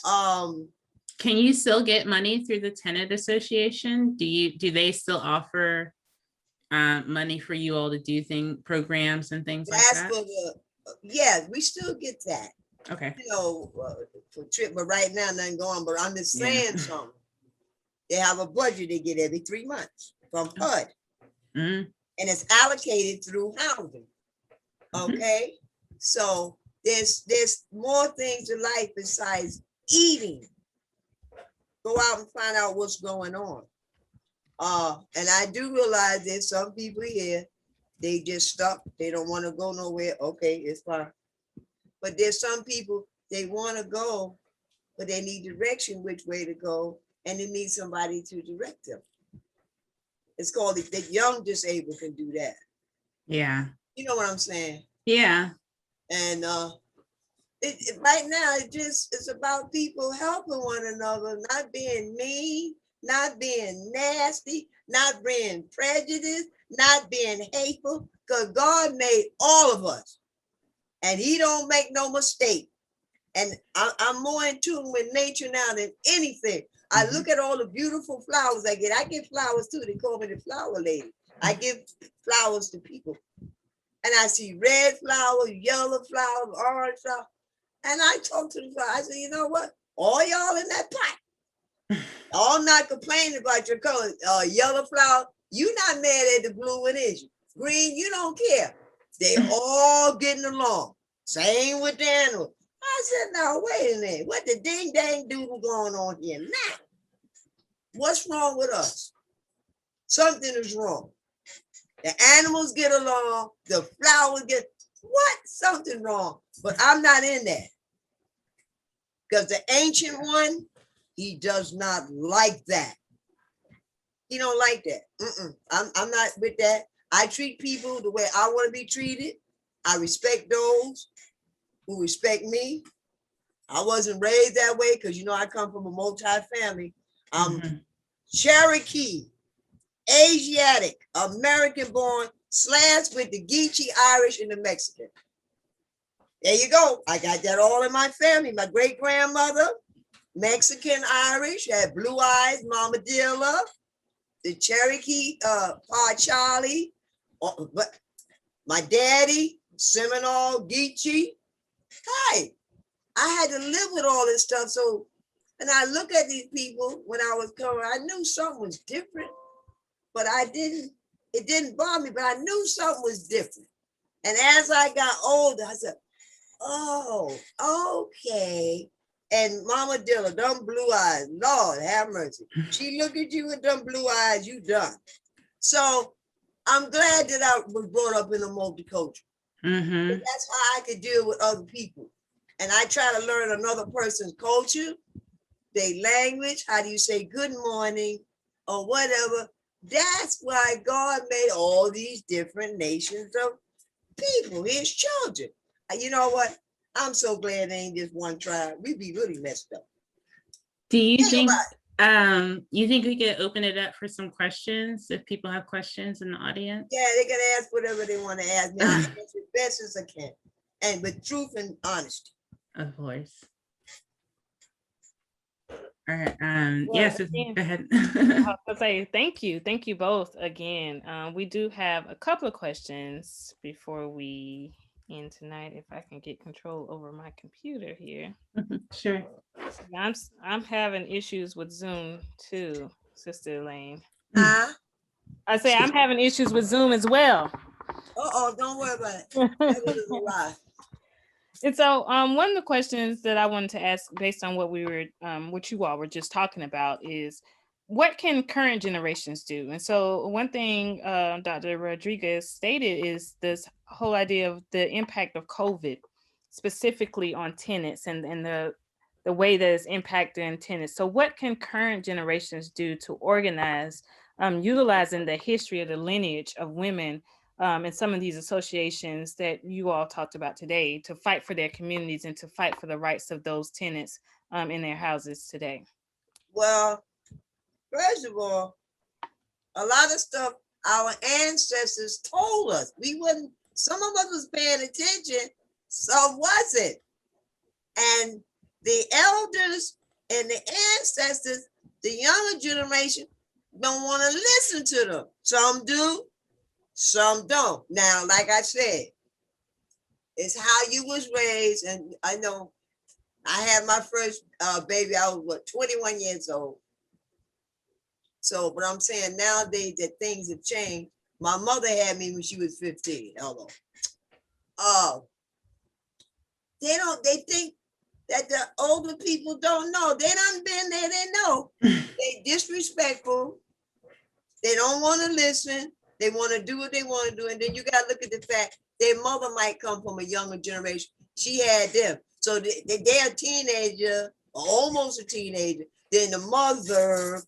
Can you still get money through the tenant association? Do they still offer money for you all to do programs and things like that? For yeah, we still get that. Okay. You know, for trip, but right now nothing going. But I'm just saying something. They have a budget they get every 3 months from HUD, and it's allocated through housing. Okay, so there's more things in life besides eating. Go out and find out what's going on. And I do realize there's some people here, they just stuck. They don't want to go nowhere. Okay, it's fine. But there's some people, they want to go, but they need direction which way to go, and they need somebody to direct them. It's called the young disabled can do that. Yeah. You know what I'm saying? Yeah. And right now, it's about people helping one another, not being mean, not being nasty, not being prejudiced, not being hateful, because God made all of us, and He don't make no mistake. And I'm more in tune with nature now than anything. I look at all the beautiful flowers I get. I get flowers too. They call me the flower lady. I give flowers to people. And I see red flowers, yellow flowers, orange flowers. And I talk to the flower. I say, you know what? All y'all in that pot. All not complaining about your color. Yellow flower, you not mad at the blue one, is you? Green, you don't care. They all getting along. Same with the animals. I said, now, wait a minute. What the ding dang doodle going on here now? What's wrong with us? Something is wrong. The animals get along. The flowers get, what? Something wrong. But I'm not in that. Because the ancient one, he does not like that. He don't like that. I'm not with that. I treat people the way I want to be treated. I respect those who respect me. I wasn't raised that way because, you know, I come from a multi-family. Cherokee, Asiatic, American born, / with the Geechee, Irish, and the Mexican. There you go. I got that all in my family. My great grandmother, Mexican Irish, had blue eyes, Mama Dilla, the Cherokee, Pa Charlie, but my daddy, Seminole, Geechee. Hi, I had to live with all this stuff. So And I look at these people when I was coming, I knew something was different, but it didn't bother me, but I knew something was different. And as I got older, I said, oh, okay. And Mama Dilla, them blue eyes, Lord have mercy. She look at you with them blue eyes, you done. So I'm glad that I was brought up in a multicultural. Mm-hmm. That's how I could deal with other people. And I try to learn another person's culture, their language, how do you say good morning or whatever. That's why God made all these different nations of people, his children. You know what? I'm so glad there ain't just one tribe. We'd be really messed up. Do you think you think we could open it up for some questions if people have questions in the audience? Yeah, they can ask whatever they want to ask me. I'll answer as best as I can. And with truth and honesty. Of course. All right. Well, yes, again, go ahead. I was gonna say thank you both again. We do have a couple of questions before we end tonight. If I can get control over my computer here. Sure. I'm having issues with Zoom too, Sister Elaine. Huh? I say I'm having issues with Zoom as well. Uh-oh, don't worry about it. That was a lie. And so one of the questions that I wanted to ask based on what what you all were just talking about is what can current generations do? And so one thing Dr. Rodriguez stated is this whole idea of the impact of COVID specifically on tenants and the way that it's impacting tenants. So what can current generations do to organize, utilizing the history of the lineage of women and some of these associations that you all talked about today to fight for their communities and to fight for the rights of those tenants in their houses today? Well, first of all, a lot of stuff our ancestors told us. Some of us was paying attention, some wasn't. And the elders and the ancestors, the younger generation, don't want to listen to them. Some do, some don't. Now, like I said, it's how you was raised. And I know I had my first baby, I was 21 years old. So, but I'm saying nowadays that things have changed. My mother had me when she was 15. Hello. They think that the older people don't know. They done been there, they know. They disrespectful. They don't want to listen. They want to do what they want to do. And then you got to look at the fact their mother might come from a younger generation. She had them. So they're a teenager, or almost a teenager. Then the mother,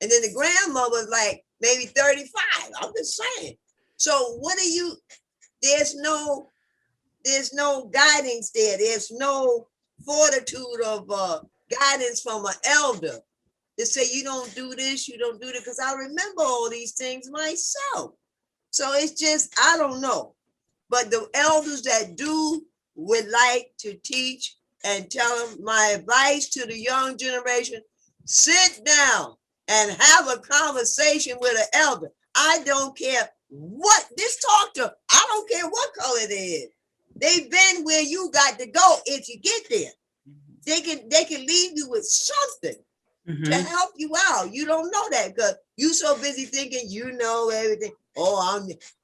and then the grandmother's like maybe 35. I'm just saying. So there's no guidance there. There's no fortitude of guidance from an elder to say you don't do this, you don't do that. Because I remember all these things myself. So it's just, I don't know. But the elders that do would like to teach and tell them my advice to the young generation, sit down and have a conversation with an elder. I don't care what this talk to, I don't care what color it is. They've been where you got to go if you get there. They can leave you with something to help you out. You don't know that because you so busy thinking you know everything. Oh,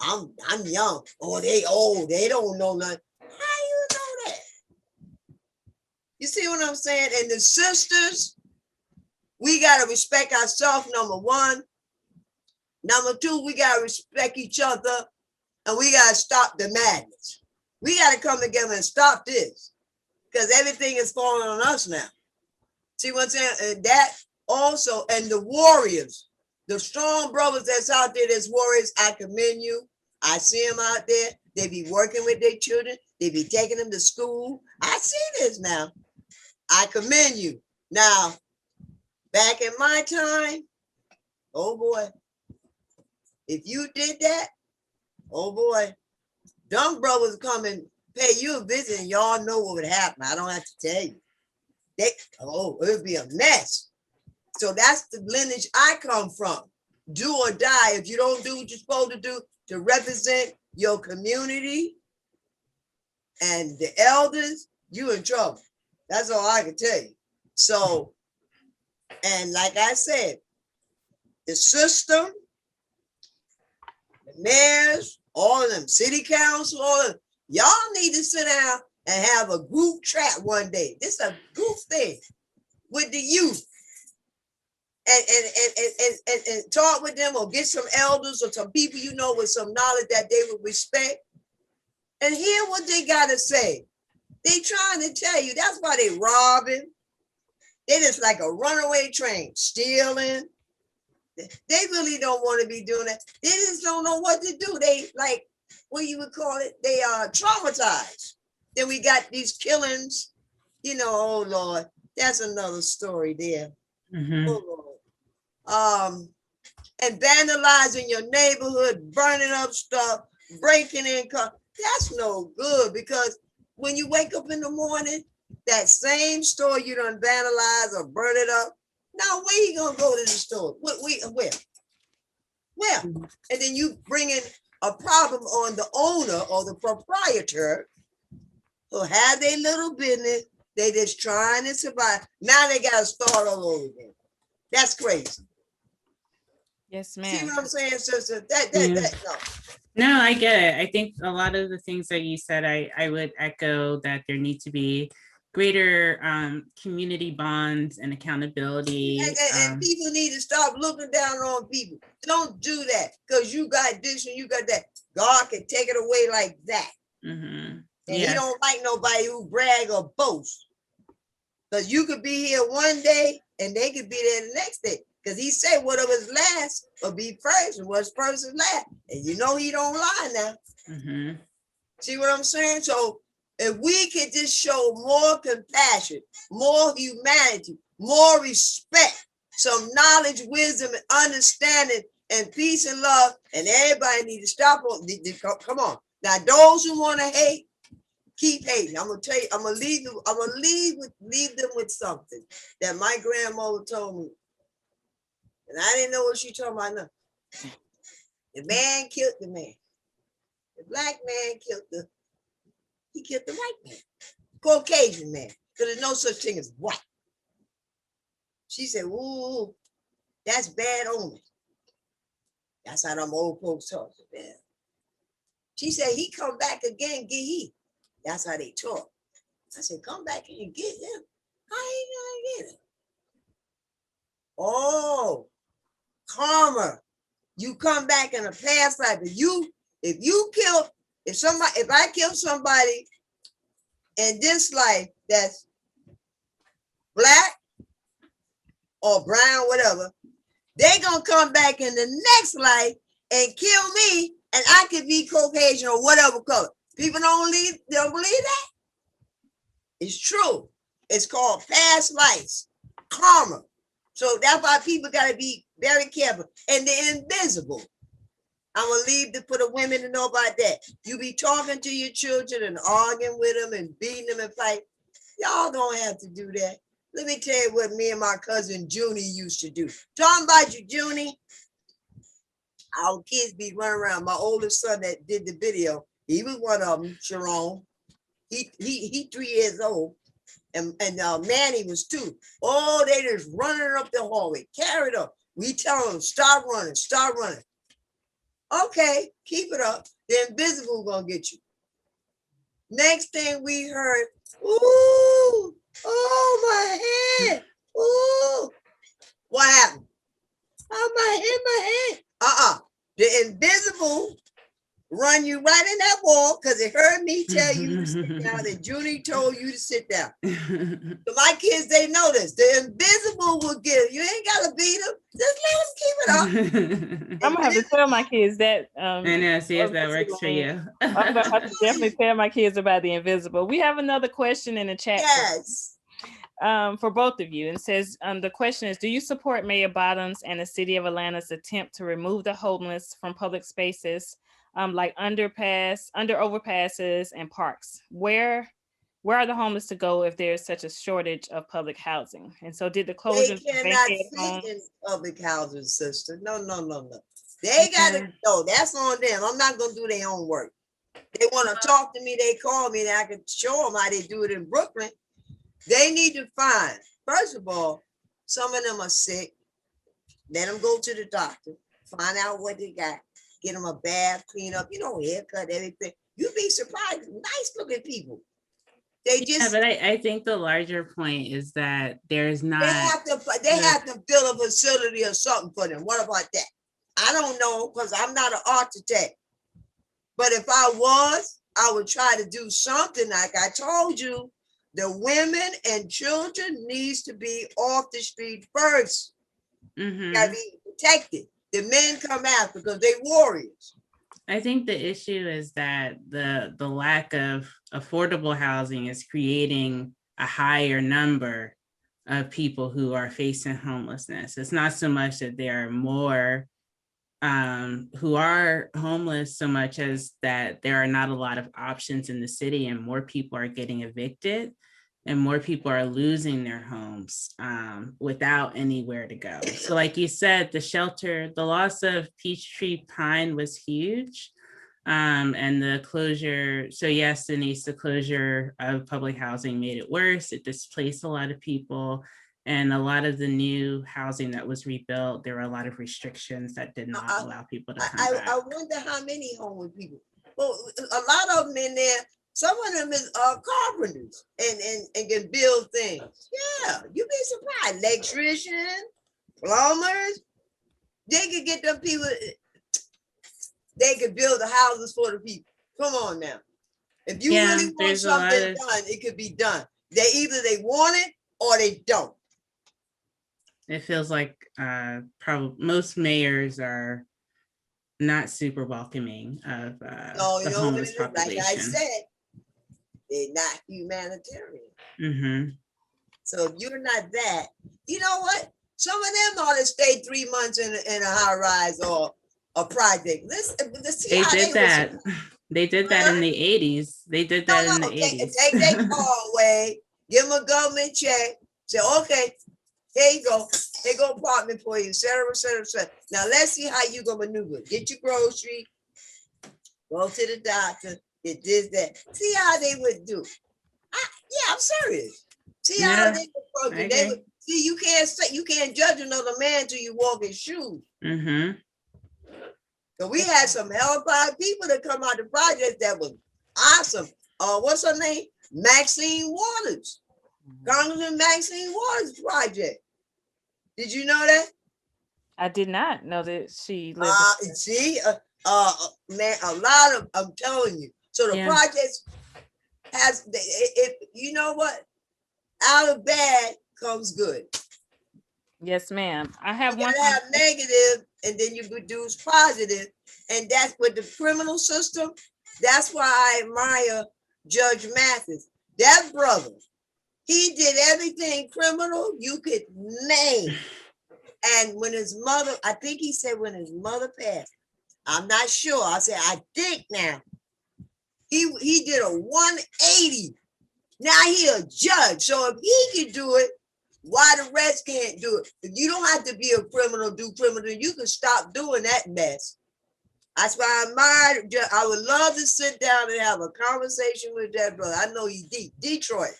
I'm young. Oh, they old. They don't know nothing. How you know that? You see what I'm saying? And the sisters, we gotta respect ourselves, number one. Number two, we gotta respect each other, and we gotta stop the madness. We got to come together and stop this because everything is falling on us now. See what I'm saying? And that also, and the warriors, the strong brothers that's out there, there's warriors, I commend you. I see them out there. They be working with their children. They be taking them to school. I see this now. I commend you. Now, back in my time, oh boy, if you did that, oh boy, dumb brothers come and pay you a visit and y'all know what would happen. I don't have to tell you. It would be a mess. So that's the lineage I come from. Do or die. If you don't do what you're supposed to do to represent your community and the elders, you in trouble. That's all I can tell you. So And like I said, the system, the mayors, all of them, city council, all of them, y'all need to sit down and have a group chat one day. This is a group thing with the youth. And talk with them, or get some elders or some people you know with some knowledge that they would respect, and hear what they gotta say. They trying to tell you that's why they robbing. They just like a runaway train, stealing. They really don't want to be doing that. They just don't know what to do. They like, what you would call it? They are traumatized. Then we got these killings. You know, oh Lord, that's another story there. Mhm. Oh Lord. And vandalizing your neighborhood, burning up stuff, breaking in cars. That's no good, because when you wake up in the morning, that same store you done vandalize or burn it up. Now where you gonna go to the store? Where? And then you bring in a problem on the owner or the proprietor who have their little business. They just trying to survive. Now they gotta start all over again. That's crazy. Yes, See ma'am. what I'm saying, sister? Yeah. No. No, I get it. I think a lot of the things that you said, I would echo that there need to be greater community bonds and accountability. And people need to stop looking down on people. Don't do that, because you got this and you got that. God can take it away like that. Mhm. And he Yes. don't like nobody who brag or boast. Because you could be here one day and they could be there the next day. Because he said whatever's last will be first, and what's first is last. And you know he don't lie now. Mhm. See what I'm saying? So if we could just show more compassion, more humanity, more respect, some knowledge, wisdom, and understanding, and peace and love, and everybody need to stop. Come on. Now, those who want to hate, keep hating. I'm gonna tell you, I'm gonna leave them with something that my grandmother told me. And I didn't know what she told me. No. The man killed the man. The black man killed the white man. Caucasian man. Because there's no such thing as white. She said, ooh, that's bad omen. That's how them old folks talk. Man. She said, he come back again, get he. That's how they talk. I said, come back and get him. How you gonna get him? Oh, karma. You come back in a past life. If I kill somebody in this life that's black or brown, whatever, they gonna come back in the next life and kill me, and I could be Caucasian or whatever color. People don't believe that. It's true. It's called past lives, karma. So that's why people gotta be very careful. And they're invisible. I'm gonna leave for the women to know about that. You be talking to your children and arguing with them and beating them and fight. Y'all don't have to do that. Let me tell you what me and my cousin Junie used to do. Talking about you, Junie. Our kids be running around. My oldest son that did the video, he was one of them, Sharon. He 3 years old. And Manny was 2. Oh, they just running up the hallway, carried up. We tell them, stop running, stop running. Okay, keep it up. The invisible gonna get you. Next thing we heard, ooh, oh my head, ooh. What happened? Oh, my head. The invisible run you right in that wall because it heard me tell you to sit down, and Junie told you to sit down. So my kids, they know this. The invisible will give. You ain't gotta beat them. Just let them keep it up. I'm gonna have to tell my kids that. I know, see if that works for you. I'm gonna have to definitely tell my kids about the invisible. We have another question in the chat. Yes. For both of you. And it says, the question is, do you support Mayor Bottoms and the city of Atlanta's attempt to remove the homeless from public spaces, like under overpasses and parks? Where are the homeless to go if there's such a shortage of public housing? And so did the closure They cannot fit in public housing, sister. No. They gotta go. That's on them. I'm not gonna do their own work. They want to talk to me, they call me, and I can show them how they do it in Brooklyn. They need to find, first of all, Some of them are sick. Let them go to the doctor, find out what they got, get them a bath, clean up, haircut, everything. You'd be surprised. Nice looking people. They Yeah, just but I think the larger point is that there's they not, have to build a facility or something for them. What about that? I don't know because I'm not an architect. But if I was, I would try to do something like I told you. The women and children needs to be off the street first. Gotta be protected. The men come after because they warriors. I think the issue is that the lack of affordable housing is creating a higher number of people who are facing homelessness. It's not so much that there are more who are homeless so much as that there are not a lot of options in the city and more people are getting evicted and more people are losing their homes without anywhere to go. So like you said, the loss of Peachtree Pine was huge. And the closure, so yes, Denise, the closure of public housing made it worse. It displaced a lot of people. And a lot of the new housing that was rebuilt, there were a lot of restrictions that did not allow people to come back. I wonder how many homeless people. Well, a lot of them in there, some of them is carpenters and can build things. Yeah, you'd be surprised. Electricians, plumbers, they could get them people, they could build the houses for the people. Come on now. If you really want something done, it could be done. Either they want it or they don't. It feels like probably most mayors are not super welcoming of the homeless population. Like I said, they're not humanitarian. Mm-hmm. So if you're not that, you know what? Some of them ought to stay 3 months in a high rise or a project. They did that. They did that in the 80s. They did that in the 80s. Take their car away, give them a government check, say, okay, here you go. Here go apartment for you, et cetera, et cetera, et cetera. Now let's see how you gonna maneuver. Get your grocery, go to the doctor, get this, that. See how they would do. I'm serious. See how they would function. They would, see, you can't judge another man till you walk his shoes. Mm-hmm. So we had some hellfire people that come out the project that was awesome. What's her name? Maxine Waters. Congressman Maxine Waters project. Did you know that? I did not know that she lived. Man, a lot of, I'm telling you. So the projects has, you know what? Out of bad comes good. Yes, ma'am. I have you have negative and then you produce positive. And that's with the criminal system. That's why I admire Judge Mathis. That brother, he did everything criminal you could name. And when his mother, I think he said when his mother passed, I'm not sure. I said, I think now. He did a 180. Now he a judge. So if he can do it, why the rest can't do it? If you don't have to be a criminal, do criminal, you can stop doing that mess. That's why I admire. I would love to sit down and have a conversation with that brother. I know he's deep. Detroit.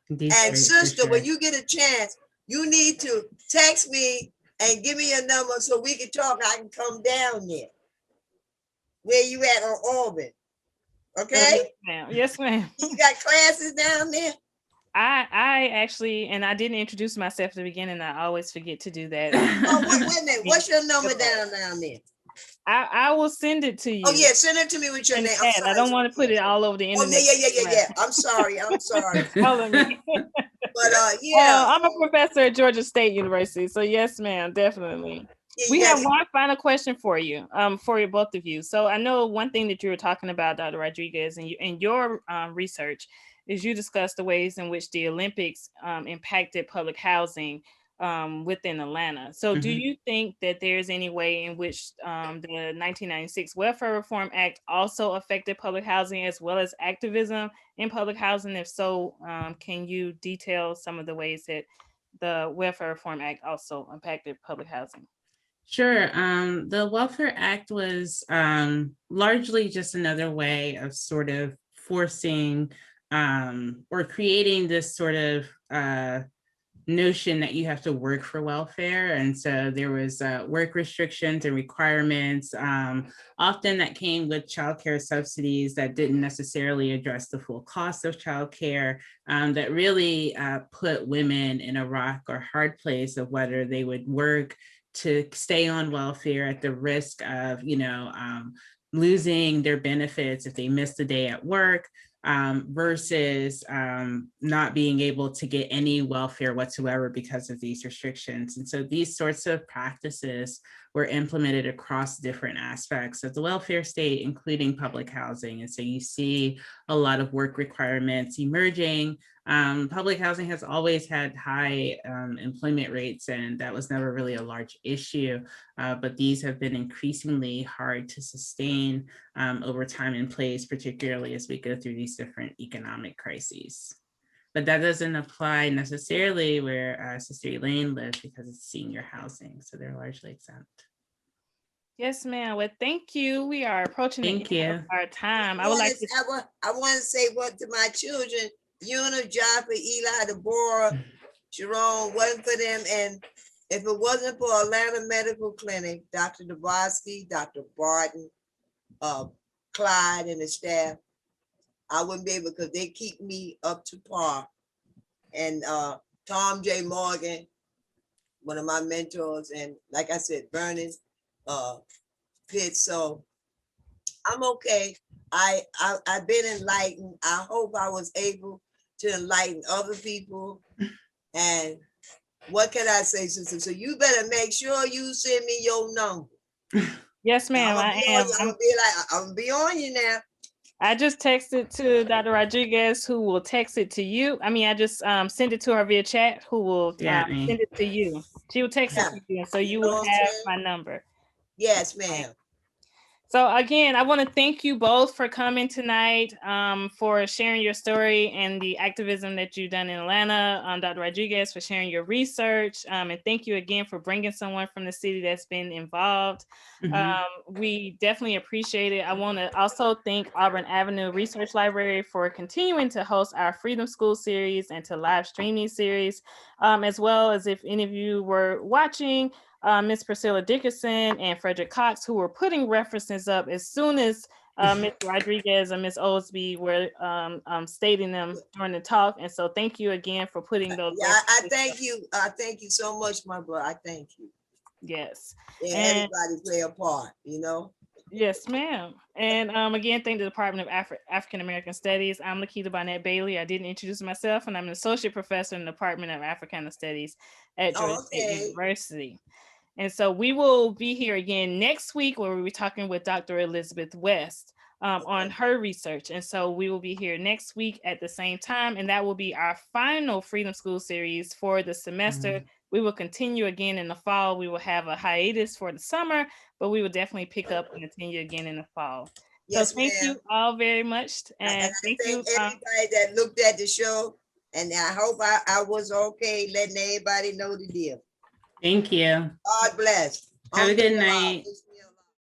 And sister, when you get a chance, you need to text me and give me your number so we can talk. I can come down there. Where you at on Auburn? Okay? Yes, ma'am. You got classes down there? I actually, and I didn't introduce myself at the beginning. I always forget to do that. Wait a minute. What's your number down there? I will send it to you. Oh yeah, send it to me with your name. I don't want to put it all over the internet. Oh yeah. I'm sorry. But I'm a professor at Georgia State University, so yes, ma'am, definitely. We have one final question for you, for both of you. So I know one thing that you were talking about, Dr. Rodriguez, and your research is you discussed the ways in which the Olympics impacted public housing within Atlanta. So do you think that there's any way in which the 1996 Welfare Reform Act also affected public housing as well as activism in public housing? If so, can you detail some of the ways that the Welfare Reform Act also impacted public housing? Sure. The Welfare Act was largely just another way of sort of forcing or creating this sort of notion that you have to work for welfare. And so there was work restrictions and requirements, often that came with childcare subsidies that didn't necessarily address the full cost of childcare, that really put women in a rock or hard place of whether they would work to stay on welfare at the risk of, losing their benefits if they missed a day at work, versus not being able to get any welfare whatsoever because of these restrictions. And so these sorts of practices were implemented across different aspects of the welfare state, including public housing. And so you see a lot of work requirements emerging. Public housing has always had high employment rates, and that was never really a large issue, but these have been increasingly hard to sustain over time in place, particularly as we go through these different economic crises. But that doesn't apply necessarily where Sister Elaine lives, because it's senior housing, so they're largely exempt. Yes, ma'am. Well, thank you. We are approaching the end of our time. I want to say what to my children: Una, Jaffa, Eli, Deborah, Jerome. Wasn't for them, and if it wasn't for Atlanta Medical Clinic, Dr. Dvorsky, Dr. Barton, Clyde, and the staff, I wouldn't be able, because they keep me up to par. And Tom J. Morgan, one of my mentors, and like I said, Vernon Pitt. So I'm okay. I've been enlightened. I hope I was able to enlighten other people. And what can I say, sister? So you better make sure you send me your number. Yes, ma'am. I am. I'm gonna be on you now. I just texted to Dr. Rodriguez, who will text it to you. I mean, I just send it to her via chat, who will send it to you. She will text it to you, and so you will have my number. Yes, ma'am. So again, I want to thank you both for coming tonight, for sharing your story and the activism that you've done in Atlanta. Dr. Rodriguez, for sharing your research. And thank you again for bringing someone from the city that's been involved. We definitely appreciate it. I want to also thank Auburn Avenue Research Library for continuing to host our Freedom School series and to live stream these series, as well as if any of you were watching, Ms. Priscilla Dickerson and Frederick Cox, who were putting references up as soon as Ms. Rodriguez and Ms. Osby were stating them during the talk. And so thank you again for putting those. Yeah, I thank you. I thank you so much, my brother. I thank you. Yes. Yeah, everybody play a part, Yes, ma'am. And again, thank the Department of African American Studies. I'm Lakita Barnett Bailey. I didn't introduce myself, and I'm an associate professor in the Department of Africana Studies at Georgia State University. And so we will be here again next week, where we'll be talking with Dr. Elizabeth West on her research. And so we will be here next week at the same time, and that will be our final Freedom School series for the semester. We will continue again in the fall. We will have a hiatus for the summer, but we will definitely pick up and continue again in the fall. Yes, so thank you all very much. And thank you everybody that looked at the show. And I hope I was okay letting everybody know the deal. Thank you. God bless. Have a good night.